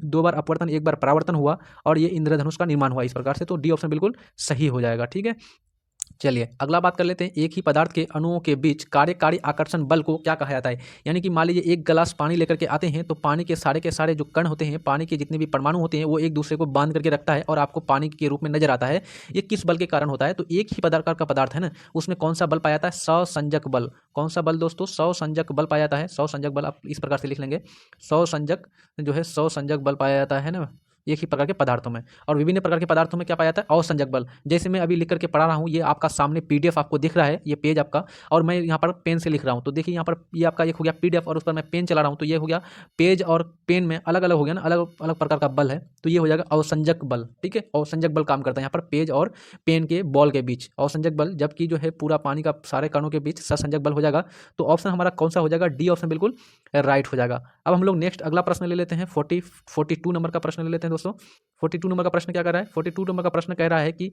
2 बार अपवर्तन, 1 बार परावर्तन हुआ, और ये इंद्रधनुष का निर्माण हुआ इस प्रकार से। तो डी ऑप्शन बिल्कुल सही हो जाएगा, ठीक है। चलिए अगला बात कर लेते हैं, एक ही पदार्थ के अणुओं के बीच कार्यकारी आकर्षण बल को क्या कहा जाता है? यानी कि मान लीजिए एक गिलास पानी लेकर के आते हैं, तो पानी के सारे जो कण होते हैं, पानी के जितने भी परमाणु होते हैं, वो एक दूसरे को बांध करके रखता है और आपको पानी के रूप में नजर आता है। ये किस बल के कारण होता है? तो एक ही प्रकार का पदार्थ है ना, उसमें कौन सा बल पाया जाता है? सहसंजक बल। कौन सा बल दोस्तों? सहसंजक बल पाया जाता है। सहसंजक बल आप इस प्रकार से लिख लेंगे, सहसंजक जो है सहसंजक बल पाया जाता है ना, एक ही प्रकार के पदार्थों में। और विभिन्न प्रकार के पदार्थों में क्या पाया जाता है? अवसंजक बल। जैसे मैं अभी लिख करके पढ़ा रहा हूँ, ये आपका सामने पीडीएफ आपको दिख रहा है, ये पेज आपका, और मैं यहाँ पर पेन से लिख रहा हूँ। तो देखिए यहाँ पर ये आपका एक हो गया पीडीएफ, और उस पर मैं पेन चला रहा हूँ, तो ये हो गया पेज और पेन में अलग अलग हो गया ना, अलग अलग प्रकार का बल है। तो ये हो जाएगा अवसंजक बल, ठीक है। अवसंजक बल काम करता है यहाँ पर पेज और पेन के बॉल के बीच, अवसंजक बल। जबकि जो है पूरा पानी का सारे कणों के बीच सहसंजक बल हो जाएगा। तो ऑप्शन हमारा कौन सा हो जाएगा? डी ऑप्शन बिल्कुल राइट हो जाएगा। अब हम लोग नेक्स्ट अगला प्रश्न ले लेते हैं, 42 नंबर का प्रश्न ले लेते हैं दोस्तों। 42 नंबर का प्रश्न क्या कर रहा है? 42 नंबर का प्रश्न कह रहा है कि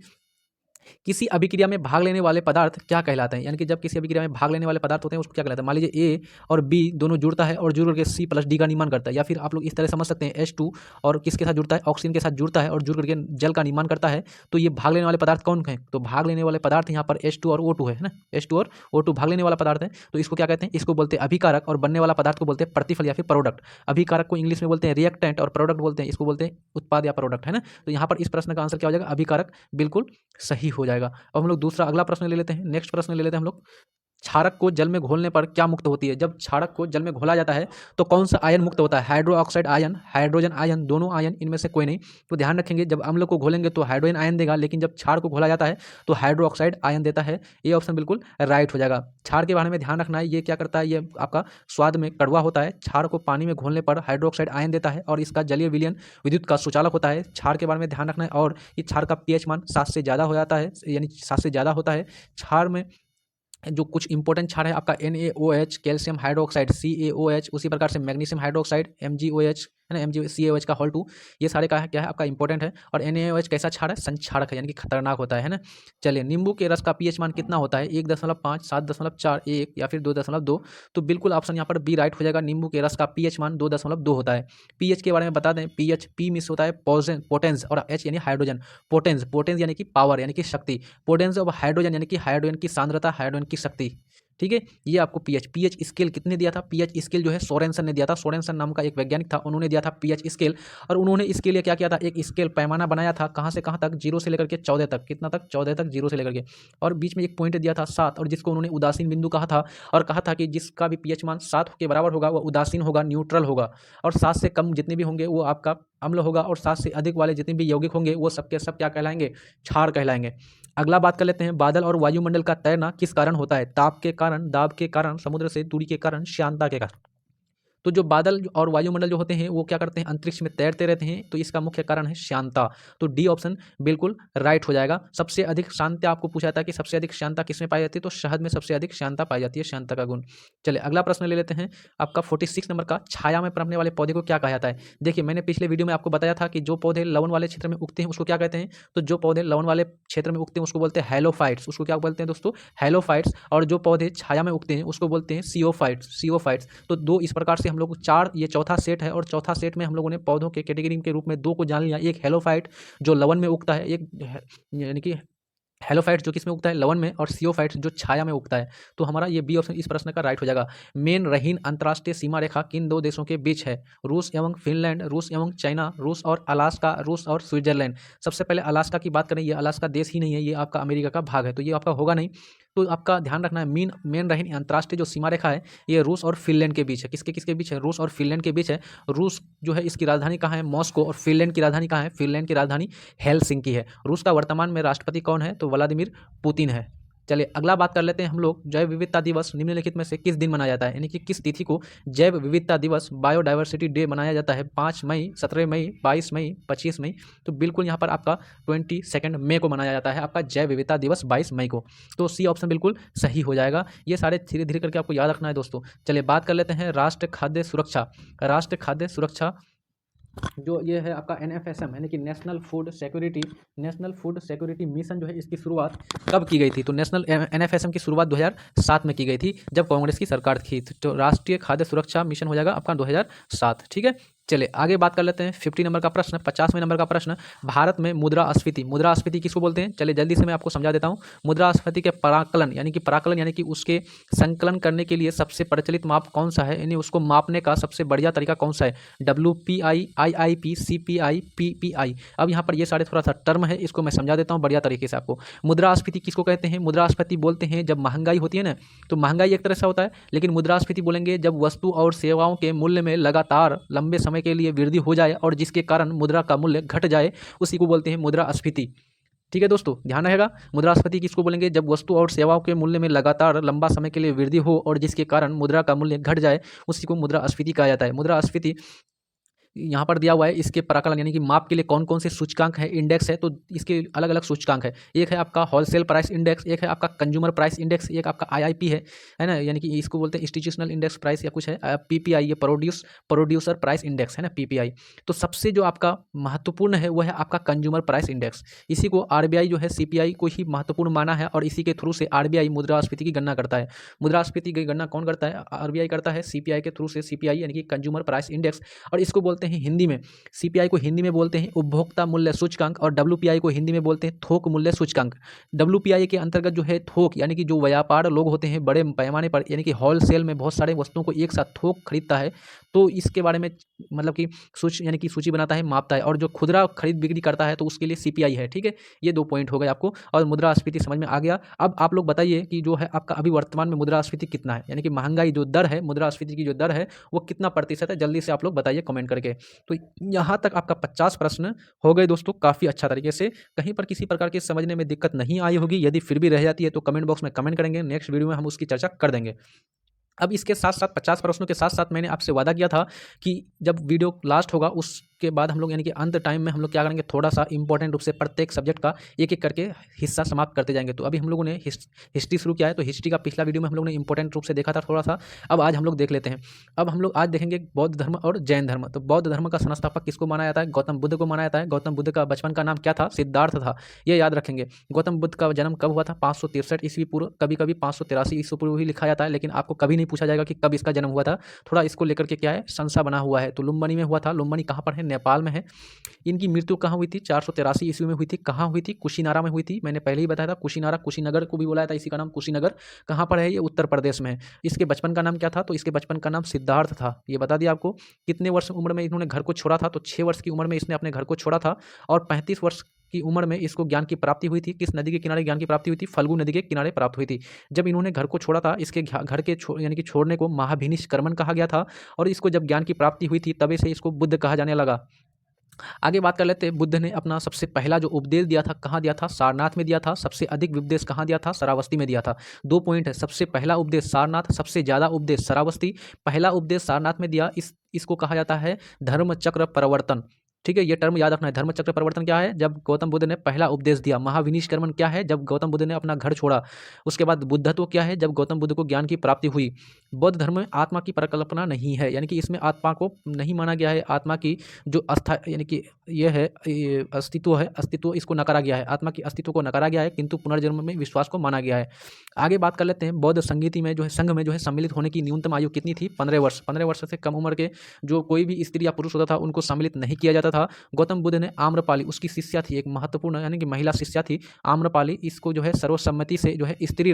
किसी अभिक्रिया में भाग लेने वाले पदार्थ क्या कहलाते हैं? यानी कि जब किसी अभिक्रिया में भाग लेने वाले पदार्थ होते हैं उसको क्या कहलाता है? मान लीजिए ए और बी दोनों जुड़ता है और जुड़ करके सी प्लस डी का निर्माण करता है। या फिर आप लोग इस तरह समझ सकते हैं, H2 और किसके साथ जुड़ता है? ऑक्सीजन के साथ जुड़ता है और जुड़ करके जल का निर्माण करता है। तो ये भाग लेने वाले पदार्थ कौन है? तो भाग लेने वाले पदार्थ यहाँ पर H2 और O2 है ना, H2 और O2 भाग लेने वाला पदार्थ है। तो इसको क्या कहते हैं? इसको बोलते हैं अभिकारक, और बनने वाला पदार्थ को बोलते हैं प्रतिफल या फिर प्रोडक्ट। अभिकारक को इंग्लिश में बोलते हैं रिएक्टेंट, और प्रोडक्ट बोलते हैं, इसको बोलते हैं उत्पाद या प्रोडक्ट, है ना। तो यहाँ पर इस प्रश्न का आंसर क्या हो जाएगा? अभिकारक बिल्कुल सही हो जाएगा। अब हम लोग दूसरा अगला प्रश्न ले लेते हैं, नेक्स्ट प्रश्न ले लेते हैं हम लोग। क्षारक को जल में घोलने पर क्या मुक्त होती है? जब क्षारक को जल में घोला जाता है तो कौन सा आयन मुक्त होता है? Hydro oxide ion, hydrogen ion, दोनों आयन, इनमें से कोई नहीं। तो ध्यान रखेंगे, जब अम्ल को घोलेंगे तो हाइड्रोजन आयन देगा, लेकिन जब क्षार को घोला जाता है तो हाइड्रो ऑक्साइड आयन देता है। ये ऑप्शन बिल्कुल राइट हो जाएगा। क्षार के बारे में ध्यान रखना है, ये क्या करता है? ये आपका स्वाद में कड़वा होता है। क्षार को पानी में घोलने पर हाइड्रो ऑक्साइड आयन देता है, और इसका जलीय विलयन विद्युत का सुचालक होता है। क्षार के बारे में ध्यान रखना है, और इस क्षार का पीएच मान 7 से ज़्यादा हो जाता है, यानी 7 से ज़्यादा होता है। क्षार में जो कुछ इंपॉर्टेंट क्षार है आपका NaOH, कैल्शियम हाइड्रोक्साइड CaOH, उसी प्रकार से मैग्नीशियम हाइड्रोक्साइड MgOH, है ना, MgCaOH का होल 2, ये सारे का है क्या है आपका इंपॉर्टेंट है। और NaOH कैसा क्षार है? संक्षारक है, यानी कि खतरनाक होता है ना। चलिए नींबू के रस का पीएच मान कितना होता है? 1.5, 7.4, 1 या फिर 2.2। तो बिल्कुल ऑप्शन यहाँ पर बी राइट हो जाएगा। नींबू के रस का पीएच मान 2.2 होता है। पीएच के बारे में बता दें, पीएच पी मिस होता है पोटेंस, और एच यानी हाइड्रोजन। पोटेंस यानी कि पावर, यानी कि शक्ति। पोटेंस ऑफ हाइड्रोजन यानी कि हाइड्रोजन की सांद्रता, हाइड्रोजन की शक्ति, ठीक है। ये आपको पीएच स्केल कितने दिया था? पीएच स्केल जो है सोरेनसन ने दिया था। सोरेनसन नाम का एक वैज्ञानिक था, उन्होंने दिया था पीएच स्केल। और उन्होंने इसके लिए क्या किया था? एक स्केल पैमाना बनाया था, कहाँ से कहाँ तक? 0 से लेकर के 14 तक। कितना तक? 14 तक, 0 से लेकर के। और बीच में एक पॉइंट दिया था 7, और जिसको उन्होंने उदासीन बिंदु कहा था, और कहा था कि जिसका भी पीएच मान 7 के बराबर होगा वह उदासीन होगा, न्यूट्रल होगा। और 7 से कम जितने भी होंगे वो आपका अम्ल होगा, और 7 से अधिक वाले जितने भी यौगिक होंगे वो सबके सब क्या कहलाएंगे? क्षार कहलाएंगे। अगला बात कर लेते हैं, बादल और वायुमंडल का तैरना किस कारण होता है? ताप के कारण, दाब के कारण, समुद्र से दूरी के कारण, श्यानता के कारण। तो जो बादल और वायुमंडल जो होते हैं वो क्या करते हैं, अंतरिक्ष में तैरते रहते हैं, तो इसका मुख्य कारण है शांता। तो डी ऑप्शन बिल्कुल राइट हो जाएगा। सबसे अधिक शांता आपको पूछा था कि सबसे अधिक शांता किसमें पाई जाती है, तो शहद में सबसे अधिक शांता पाई जाती है, शांता का गुण। चलिए अगला प्रश्न ले लेते हैं आपका 46 नंबर का, छाया में पनपने वाले पौधे को क्या कहा जाता है। देखिए मैंने पिछले वीडियो में आपको बताया था कि जो पौधे लवन वाले क्षेत्र में उगते हैं उसको क्या कहते हैं, तो जो पौधे लवन वाले क्षेत्र में उगते हैं उसको बोलते हैं हेलोफाइट्स। उसको क्या बोलते हैं दोस्तों, हेलोफाइट्स। और जो पौधे छाया में उगते हैं उसको बोलते हैं सीओफाइट्स, सीओफाइट्स। तो दो इस प्रकार से हम लोग चार, ये चौथा सेट है, और चौथा सेट में हम लोगों ने पौधों के कैटेगरी के रूप में दो को जान लिया। एक हेलोफाइट जो लवन में उगता है, एक यानी कि हेलोफाइट्स जो किसमें उगता है, लवन में, और सीओफाइट्स जो छाया में उगता है। तो हमारा ये बी ऑप्शन इस प्रश्न का राइट हो जाएगा। मेन रहीन अंतर्राष्ट्रीय सीमा रेखा किन दो देशों के बीच है, रूस एवं फिनलैंड, रूस एवं चाइना, रूस और अलास्का, रूस और स्विट्जरलैंड। सबसे पहले अलास्का की बात करें, ये अलास्का देश ही नहीं है, ये आपका अमेरिका का भाग है, तो ये आपका होगा नहीं। तो आपका ध्यान रखना है मेन रहीन अंतर्राष्ट्रीय जो सीमा रेखा है ये रूस और फिनलैंड के बीच है। किसके किसके बीच है, रूस और फिनलैंड के बीच है। रूस जो है इसकी राजधानी कहाँ है, मॉस्को, और फिनलैंड की राजधानी कहाँ है, फिनलैंड की राजधानी हेलसिंकी है। रूस का वर्तमान में राष्ट्रपति कौन है, तो व्लादिमीर पुतिन है। चलिए अगला बात कर लेते हैं हम लोग, जैव विविधता दिवस निम्नलिखित में से किस दिन मनाया जाता है, यानी कि किस तिथि को जैव विविधता दिवस, बायोडाइवर्सिटी डे मनाया जाता है। 5 मई, 17 मई, 22 मई, 25 मई। तो बिल्कुल यहाँ पर आपका 22 मई को मनाया जाता है आपका जैव विविधता दिवस, 22 मई को। तो सी ऑप्शन बिल्कुल सही हो जाएगा। ये सारे धीरे धीरे करके आपको याद रखना है दोस्तों। चलिए बात कर लेते हैं राष्ट्रीय खाद्य सुरक्षा। राष्ट्रीय खाद्य सुरक्षा जो ये है आपका NFSM यानी कि नेशनल फूड सिक्योरिटी मिशन जो है, इसकी शुरुआत कब की गई थी, तो नेशनल NFSM की शुरुआत 2007 में की गई थी, जब कांग्रेस की सरकार थी। तो राष्ट्रीय खाद्य सुरक्षा मिशन हो जाएगा आपका 2007। ठीक है, चलिए आगे बात कर लेते हैं 50 नंबर का प्रश्न, 50वें नंबर का प्रश्न। भारत में मुद्रास्फीति, मुद्रास्फीति किसको बोलते हैं, चलिए जल्दी से मैं आपको समझा देता हूँ। मुद्रास्फीति के पराकलन यानी कि उसके संकलन करने के लिए सबसे प्रचलित माप कौन सा है, यानी उसको मापने का सबसे बढ़िया तरीका कौन सा है, WPI, IIP, CPI, PPI। अब यहाँ पर ये सारे थोड़ा सा टर्म है, इसको मैं समझा देता हूँ बढ़िया तरीके से आपको। मुद्रास्फीति किसको कहते हैं, मुद्रास्फीति बोलते हैं जब महंगाई होती है ना, तो महंगाई एक तरह से होता है, लेकिन मुद्रास्फीति बोलेंगे जब वस्तु और सेवाओं के मूल्य में लगातार लंबे समय के लिए वृद्धि हो जाए और जिसके कारण मुद्रा का मूल्य घट जाए, उसी को बोलते हैं मुद्रास्फीति। ठीक है दोस्तों, ध्यान रहेगा। मुद्रास्फीति किसको बोलेंगे, जब वस्तु और सेवाओं के मूल्य में लगातार लंबा समय के लिए वृद्धि हो और जिसके कारण मुद्रा का मूल्य घट जाए, उसी को मुद्रास्फीति कहा जाता है। मुद्रास्फीति यहाँ पर दिया हुआ है, इसके पराकलन यानी कि माप के लिए कौन कौन से सूचकांक है, इंडेक्स है, तो इसके अलग अलग सूचकांक है। एक है आपका होलसेल प्राइस इंडेक्स, एक है आपका कंज्यूमर प्राइस इंडेक्स, एक आपका IIP है ना, यानी कि इसको बोलते हैं इंस्टीट्यूशनल इंडेक्स प्राइस या कुछ है। PPI ये प्रोड्यूसर प्राइस इंडेक्स है ना, PPI। तो सबसे जो आपका महत्वपूर्ण है वो है आपका कंज्यूमर प्राइस इंडेक्स। इसी को RBI जो है CPI को ही महत्वपूर्ण माना है, और इसी के थ्रू से RBI मुद्रास्फीति की गणना करता है। मुद्रास्फीति की गणना कौन करता है, RBI करता है, CPI के थ्रू से CPI यानी कि कंज्यूमर प्राइस इंडेक्स। और इसको बोलते हैं हिंदी में, CPI को हिंदी में बोलते हैं उपभोक्ता मूल्य सूचकांक, और WPI को हिंदी में बोलते हैं थोक मूल्य सूचकांक। WPI के अंतर्गत जो है थोक यानी कि जो व्यापार लोग होते हैं बड़े पैमाने पर, यानी कि होलसेल में बहुत सारे वस्तुओं को एक साथ थोक खरीदता है, तो इसके बारे में मतलब कि यानी कि सूची बनाता है, मापता है। और जो खुदरा खरीद बिक्री करता है तो उसके लिए CPI है। ठीक है, ये 2 पॉइंट हो गए आपको, और मुद्रास्फीति समझ में आ गया। अब आप लोग बताइए कि जो है आपका अभी वर्तमान में मुद्रास्फीति कितना है, यानी कि महंगाई जो दर है, मुद्रास्फीति की जो दर है वो कितना प्रतिशत है, जल्दी से आप लोग बताइए कमेंट करके। तो यहाँ तक आपका 50 प्रश्न हो गए दोस्तों, काफ़ी अच्छा तरीके से। कहीं पर किसी प्रकार की समझने में दिक्कत नहीं आई होगी, यदि फिर भी रह जाती है तो कमेंट बॉक्स में कमेंट करेंगे, नेक्स्ट वीडियो में हम उसकी चर्चा कर देंगे। अब इसके साथ साथ 50 प्रश्नों के साथ साथ मैंने आपसे वादा किया था कि जब वीडियो लास्ट होगा उसके बाद हम लोग यानी कि अंत टाइम में हम लोग क्या करेंगे, थोड़ा सा इंपॉर्टेंट रूप से प्रत्येक सब्जेक्ट का एक एक करके हिस्सा समाप्त करते जाएंगे। तो अभी हम लोगों ने हिस्ट्री शुरू किया है, तो हिस्ट्री का पिछला वीडियो में हम लोग ने इंपॉर्टेंट रूप से देखा था थोड़ा सा। अब आज हम लोग देख लेते हैं। अब हम लोग आज देखेंगे बौद्ध धर्म और जैन धर्म। तो बौद्ध धर्म का संस्थापक किसको माना जाता है, गौतम बुद्ध को माना जाता है। गौतम बुद्ध का बचपन का नाम क्या था, सिद्धार्थ था, ये याद रखेंगे। गौतम बुद्ध का जन्म कब हुआ था, 563 ईस्वी पूर्व, कभी कभी 583 ईस्वी पूर्व भी लिखा जाता है, लेकिन आपको कभी नहीं पूछा जाएगा कि कब इसका जन्म हुआ था। थोड़ा इसको लेकर के क्या है, संशय बना हुआ है। तो लुम्बिनी में हुआ था। लुम्बिनी कहाँ पर है, नेपाल में है। इनकी मृत्यु कहाँ हुई थी, 483 ईस्वी में हुई थी। कहाँ हुई थी, कुशीनारा में हुई थी। मैंने पहले ही बताया था, कुशीनारा, कुशीनगर को भी बोला था, इसी का नाम कुशीनगर। कहाँ पर है, ये उत्तर प्रदेश में है। इसके बचपन का नाम क्या था, तो इसके बचपन का नाम सिद्धार्थ था, ये बता दिया आपको। कितने वर्ष उम्र में इन्होंने घर को छोड़ा था, तो 6 वर्ष की उम्र में इसने अपने घर को छोड़ा था। और 35 वर्ष की उम्र में इसको ज्ञान की प्राप्ति हुई थी। किस नदी के किनारे ज्ञान की प्राप्ति हुई थी, फल्गु नदी के किनारे प्राप्त हुई थी। जब इन्होंने घर को छोड़ा था, इसके घर के यानी कि छोड़ने को महाभिनिष्क्रमण कहा गया था। और इसको जब ज्ञान की प्राप्ति हुई थी तभी से इसको बुद्ध कहा जाने लगा। आगे बात कर लेते हैं, बुद्ध ने अपना सबसे पहला जो उपदेश दिया था कहाँ दिया था? सारनाथ में दिया था। सबसे अधिक उपदेश कहाँ दिया था? श्रावस्ती में दिया था। 2 पॉइंट है, सबसे पहला उपदेश सारनाथ, सबसे ज़्यादा उपदेश श्रावस्ती। पहला उपदेश सारनाथ में दिया, इसको कहा जाता है धर्म चक्र परिवर्तन। ठीक है, ये टर्म याद रखना है। धर्म चक्र परिवर्तन क्या है? जब गौतम बुद्ध ने पहला उपदेश दिया। महाविनिष्क्रमण क्या है? जब गौतम बुद्ध ने अपना घर छोड़ा। उसके बाद बुद्धत्व क्या है? जब गौतम बुद्ध को ज्ञान की प्राप्ति हुई। बौद्ध धर्म में आत्मा की परिकल्पना नहीं है, यानी कि इसमें आत्मा को नहीं माना गया है। आत्मा की जो यानी कि यह है, ये अस्तित्व इसको नकारा गया है। आत्मा की अस्तित्व को नकारा गया है, किंतु पुनर्जन्म में विश्वास को माना गया है। आगे बात कर लेते हैं, बौद्ध संगीति में जो है, संघ में जो है सम्मिलित होने की न्यूनतम आयु कितनी थी? 15 वर्ष। 15 वर्ष से कम उम्र के जो कोई भी स्त्री या पुरुष होता था उनको सम्मिलित नहीं किया जाता था। गौतम बुद्ध ने आम्रपाली, उसकी शिष्या थी, एक महत्वपूर्ण यानी कि महिला शिष्या थी आम्रपाली, इसको जो है सर्वसम्मति से जो है स्त्री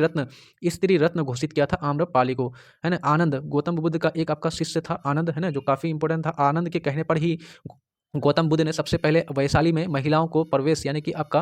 रत्न घोषित किया था आम्रपाली को, है ना। आनंद, गौतम बुद्ध का एक आपका शिष्य था आनंद, है ना, जो काफ़ी इंपॉर्टेंट था। आनंद के कहने पर ही गौतम बुद्ध ने सबसे पहले वैशाली में महिलाओं को प्रवेश, यानी कि आपका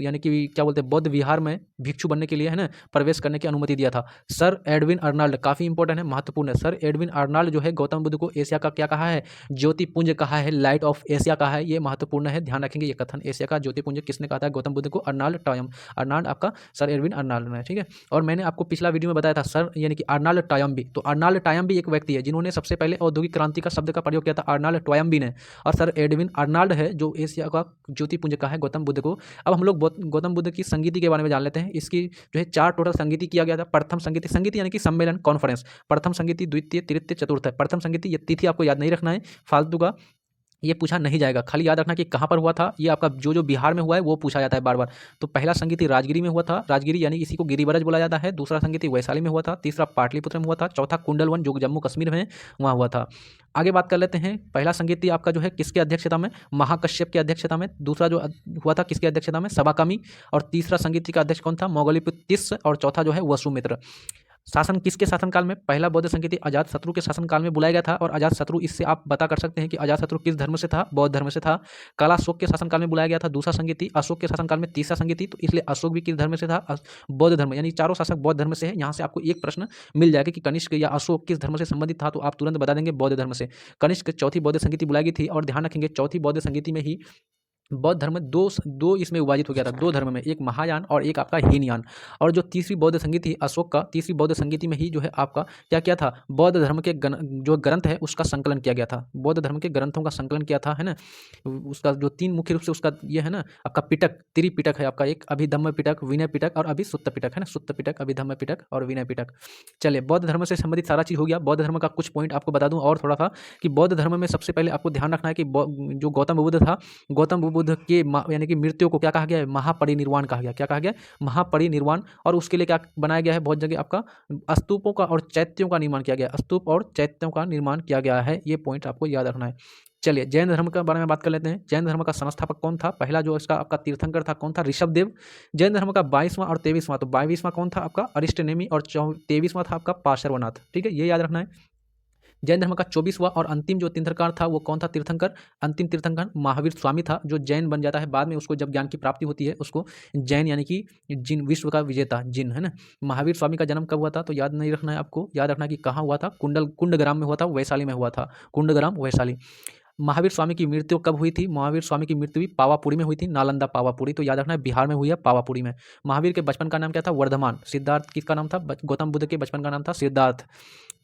यानी कि क्या बोलते हैं, बौद्ध विहार में भिक्षु बनने के लिए, है ना, प्रवेश करने की अनुमति दिया था। सर एडविन अर्नाल्ड, काफ़ी इंपॉर्टेंट है, महत्वपूर्ण है। सर एडविन अर्नाल्ड जो है गौतम बुद्ध को एशिया का क्या कहा है? ज्योतिपुंज कहा है, लाइट ऑफ एशिया कहा है। ये महत्वपूर्ण है, ध्यान रखेंगे ये कथन। एशिया का ज्योतिपुंज किसने कहा था गौतम बुद्ध को? अर्नाल्ड टॉयम। अर्नाल्ड आपका सर एडविन अर्नाल्ड ने, ठीक है। और मैंने आपको पिछला वीडियो में बताया था सर यानी कि अर्नाल्ड टॉयम्बी, तो अर्नाल्ड टॉयम्बी एक व्यक्ति है जिन्होंने सबसे पहले औद्योगिक क्रांति का शब्द का प्रयोग किया था, अर्नाल्ड टॉयम्बी ने। और सर एडविन अर्नाल्ड है जो एशिया का ज्योतिपुंज कहा है गौतम बुद्ध को। अब हम लोग गौतम बुद्ध की संगीति के बारे में जान लेते हैं। इसकी जो है 4 टोटल संगीति किया गया था। प्रथम संगीति, संगीति यानी कि सम्मेलन, कॉन्फ्रेंस। प्रथम संगीति, द्वितीय, तृतीय, चतुर्थ है। प्रथम संगीति, ये तिथि आपको याद नहीं रखना है, फालतू का ये पूछा नहीं जाएगा, खाली याद रखना कि कहाँ पर हुआ था। ये आपका जो बिहार में हुआ है वो पूछा जाता है बार बार। तो पहला संगीति राजगिरी में हुआ था, राजगिरी यानी इसी को गिरिब्रज बोला जाता है। दूसरा संगीति वैशाली में हुआ था। तीसरा पाटलिपुत्र में हुआ था। चौथा कुंडलवन जो जम्मू कश्मीर में वहाँ हुआ था। आगे बात कर लेते हैं, पहला संगीति आपका जो है किसके अध्यक्षता में? महाकश्यप की अध्यक्षता में। दूसरा जो हुआ था किसकी अध्यक्षता में? सभाकर्मी। और तीसरा संगीति का अध्यक्ष कौन था? मौगलीपुत्र तिस्स। और चौथा जो है वसुमित्र। शासन किसके शासनकाल में? पहला बौद्ध संगीति अजातशत्रु के शासनकाल में बुलाया गया था। और अजातशत्रु, इससे आप पता कर सकते हैं कि अजातशत्रु किस धर्म से था? बौद्ध धर्म से था। कालाशोक के शासनकाल में बुलाया गया था दूसरा संगीति। अशोक के शासनकाल में तीसरा संगीति, तो इसलिए अशोक भी किस धर्म से था? बौद्ध धर्म, यानी चारों शासक बौद्ध धर्म से है। यहाँ से आपको एक प्रश्न मिल जाएगा कि कनिष्क या अशोक किस धर्म से संबंधित था, तो आप तुरंत बता देंगे बौद्ध धर्म से। कनिष्क चौथी बौद्ध संगीति बुलाई गई थी। और ध्यान रखेंगे चौथी बौद्ध संगीति में ही बौद्ध धर्म दो इसमें विभाजित हो गया था, 2 धर्म में, एक महायान और एक आपका हीनयान। और जो तीसरी बौद्ध संगीति थी अशोक का, तीसरी बौद्ध संगीति में ही जो है आपका क्या किया था? बौद्ध धर्म के जो ग्रंथ है उसका संकलन किया गया था। बौद्ध धर्म के ग्रंथों का संकलन किया था, है ना। उसका जो 3 मुख्य रूप से उसका ये है ना आपका पिटक, त्रिपिटक है आपका, एक अभिधम्म पिटक, विनय पिटक और अभिसुत्त पिटक, है ना। सुत्त पिटक, अभिधम्म पिटक और विनय पिटक। चलिए, बौद्ध धर्म से संबंधित सारा चीज़ हो गया। बौद्ध धर्म का कुछ पॉइंट आपको बता दूं और थोड़ा सा, कि बौद्ध धर्म में सबसे पहले आपको ध्यान रखना है कि जो गौतम बुद्ध था, गौतम बुद्ध के यानी कि मृत्यु को क्या कहा गया है? महापरिनिर्वाण कहा गया। क्या कहा गया? महापरिनिर्वाण। और उसके लिए क्या बनाया गया है? बहुत जगह आपका स्तूपों का और चैत्यों का निर्माण किया गया। स्तूप और चैत्यों का निर्माण किया गया है, ये पॉइंट आपको याद रखना है। चलिए, जैन धर्म के बारे में बात कर लेते हैं। जैन धर्म का संस्थापक कौन था? पहला जो इसका आपका तीर्थंकर था कौन था? ऋषभदेव। जैन धर्म का 22वां और 23वां, तो 22वां कौन था आपका? अरिष्टनेमी। और 23वां था आपका पार्श्वनाथ। ठीक है, ये याद रखना है। जैन धर्म का 24वां और अंतिम जो तीर्थंकर था वो कौन था? तीर्थंकर, अंतिम तीर्थंकर महावीर स्वामी था, जो जैन बन जाता है बाद में। उसको जब ज्ञान की प्राप्ति होती है उसको जैन यानी कि जिन, विश्व का विजेता जिन, है ना। महावीर स्वामी का जन्म कब हुआ था? तो याद नहीं रखना है आपको, याद रखना है कि कहाँ हुआ था? कुंडग्राम में हुआ था, वैशाली में हुआ था। कुंडग्राम, वैशाली। महावीर स्वामी की मृत्यु कब हुई थी? महावीर स्वामी की मृत्यु भी पावापुरी में हुई थी, नालंदा पावापुरी। तो याद रखना है बिहार में हुई है, पावापुरी में। महावीर के बचपन का नाम क्या था? वर्धमान। सिद्धार्थ किसका नाम था? गौतम बुद्ध के बचपन का नाम था सिद्धार्थ।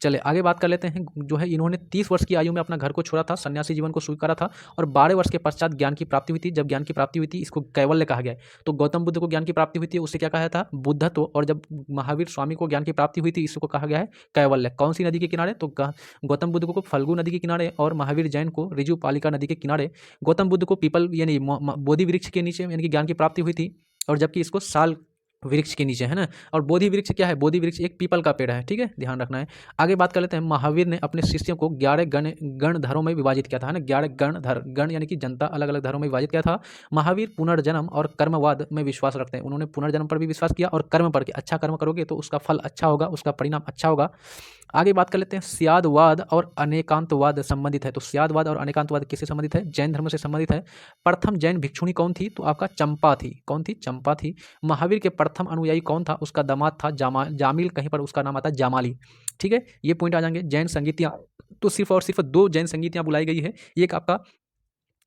चले आगे बात कर लेते हैं। जो है इन्होंने 30 वर्ष की आयु में अपना घर को छोड़ा था, सन्यासी जीवन को स्वीकारा था। और 12 वर्ष के पश्चात ज्ञान की प्राप्ति हुई थी। जब ज्ञान की प्राप्ति हुई थी इसको कैवल्य कहा गया है। तो गौतम बुद्ध को ज्ञान की प्राप्ति हुई थी, उससे क्या कहा था? बुद्धत्व। और जब महावीर स्वामी को ज्ञान की प्राप्ति हुई थी इसको कहा गया है कैवल्य। कौन सी नदी के किनारे? तो गौतम बुद्ध को फल्गु नदी के किनारे और महावीर जैन को ऋजुपालिका नदी के किनारे। गौतम बुद्ध को पीपल यानी बोधि वृक्ष के नीचे यानी कि ज्ञान की प्राप्ति हुई थी। और जबकि इसको साल वृक्ष के नीचे, है ना। और बोधि वृक्ष क्या है? बोधि वृक्ष एक पीपल का पेड़ है, ठीक है, ध्यान रखना है। आगे बात कर लेते हैं। महावीर ने अपने शिष्यों को 11 गणधरों में विभाजित किया था, है ना। 11 गणधर, गण यानी कि जनता, अलग अलग धरों में विभाजित किया था। महावीर पुनर्जन्म और कर्मवाद में विश्वास रखते हैं। उन्होंने पुनर्जन्म पर भी विश्वास किया और कर्म पर, कि अच्छा कर्म करोगे तो उसका फल अच्छा होगा, उसका परिणाम अच्छा होगा। आगे बात कर लेते हैं। स्यादवाद और अनेकांतवाद संबंधित है। तो स्यादवाद और अनेकांतवाद किससे संबंधित है? जैन धर्म से संबंधित है। प्रथम जैन भिक्षुणी कौन थी? तो आपका चंपा थी। कौन थी? चंपा थी। महावीर के प्रथम अनुयायी कौन था? उसका दामाद था जामिल, कहीं पर उसका नाम आता है जामाली। ठीक है, ये पॉइंट आ जाएंगे। जैन संगीतियाँ तो सिर्फ और सिर्फ 2 जैन संगीतियाँ बुलाई गई है। एक आपका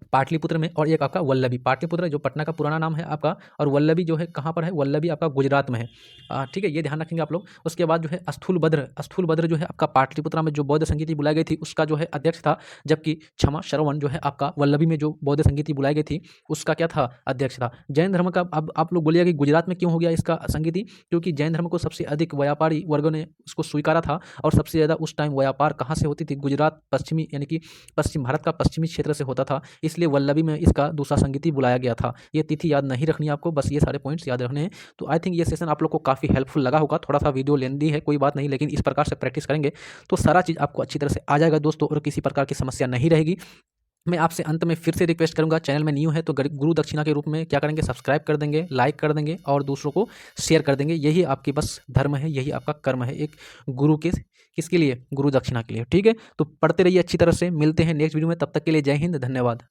पाटलिपुत्र में, और एक आपका वल्लभी। पाटलिपुत्र जो पटना का पुराना नाम है आपका, और वल्लभी जो है कहाँ पर है, वल्लभी आपका गुजरात में है। ठीक है, ये ध्यान रखेंगे आप लोग। उसके बाद जो है स्थूलभद्र जो है आपका पाटलिपुत्र में जो बौद्ध संगीति बुलाई गई थी उसका जो है अध्यक्ष था, जबकि क्षमा श्रवण जो है आपका वल्लभी में जो बौद्ध संगीति बुलाई गई थी उसका क्या था, अध्यक्ष था। जैन धर्म का, अब आप लोग बोलिएगा कि गुजरात में क्यों हो गया इसका संगीति, क्योंकि जैन धर्म को सबसे अधिक व्यापारी वर्गों ने उसको स्वीकारा था, और सबसे ज़्यादा उस टाइम व्यापार कहाँ से होती थी, गुजरात पश्चिमी यानी कि पश्चिम भारत का पश्चिमी क्षेत्र से होता था, इसलिए वल्लभी में इसका दूसरा संगीति बुलाया गया था। ये तिथि याद नहीं रखनी आपको, बस ये सारे पॉइंट्स याद रखने हैं। तो आई थिंक ये सेशन आप लोग को काफ़ी हेल्पफुल लगा होगा। थोड़ा सा वीडियो लेंदी है, कोई बात नहीं, लेकिन इस प्रकार से प्रैक्टिस करेंगे तो सारा चीज़ आपको अच्छी तरह से आ जाएगा दोस्तों, और किसी प्रकार की समस्या नहीं रहेगी। मैं आपसे अंत में फिर से रिक्वेस्ट करूंगा, चैनल में न्यू है तो गुरु दक्षिणा के रूप में क्या करेंगे, सब्सक्राइब कर देंगे, लाइक कर देंगे और दूसरों को शेयर कर देंगे। यही आपकी बस धर्म है, यही आपका कर्म है एक गुरु के, किसके लिए, गुरु दक्षिणा के लिए। ठीक है, तो पढ़ते रहिए अच्छी तरह से। मिलते हैं नेक्स्ट वीडियो में, तब तक के लिए जय हिंद, धन्यवाद।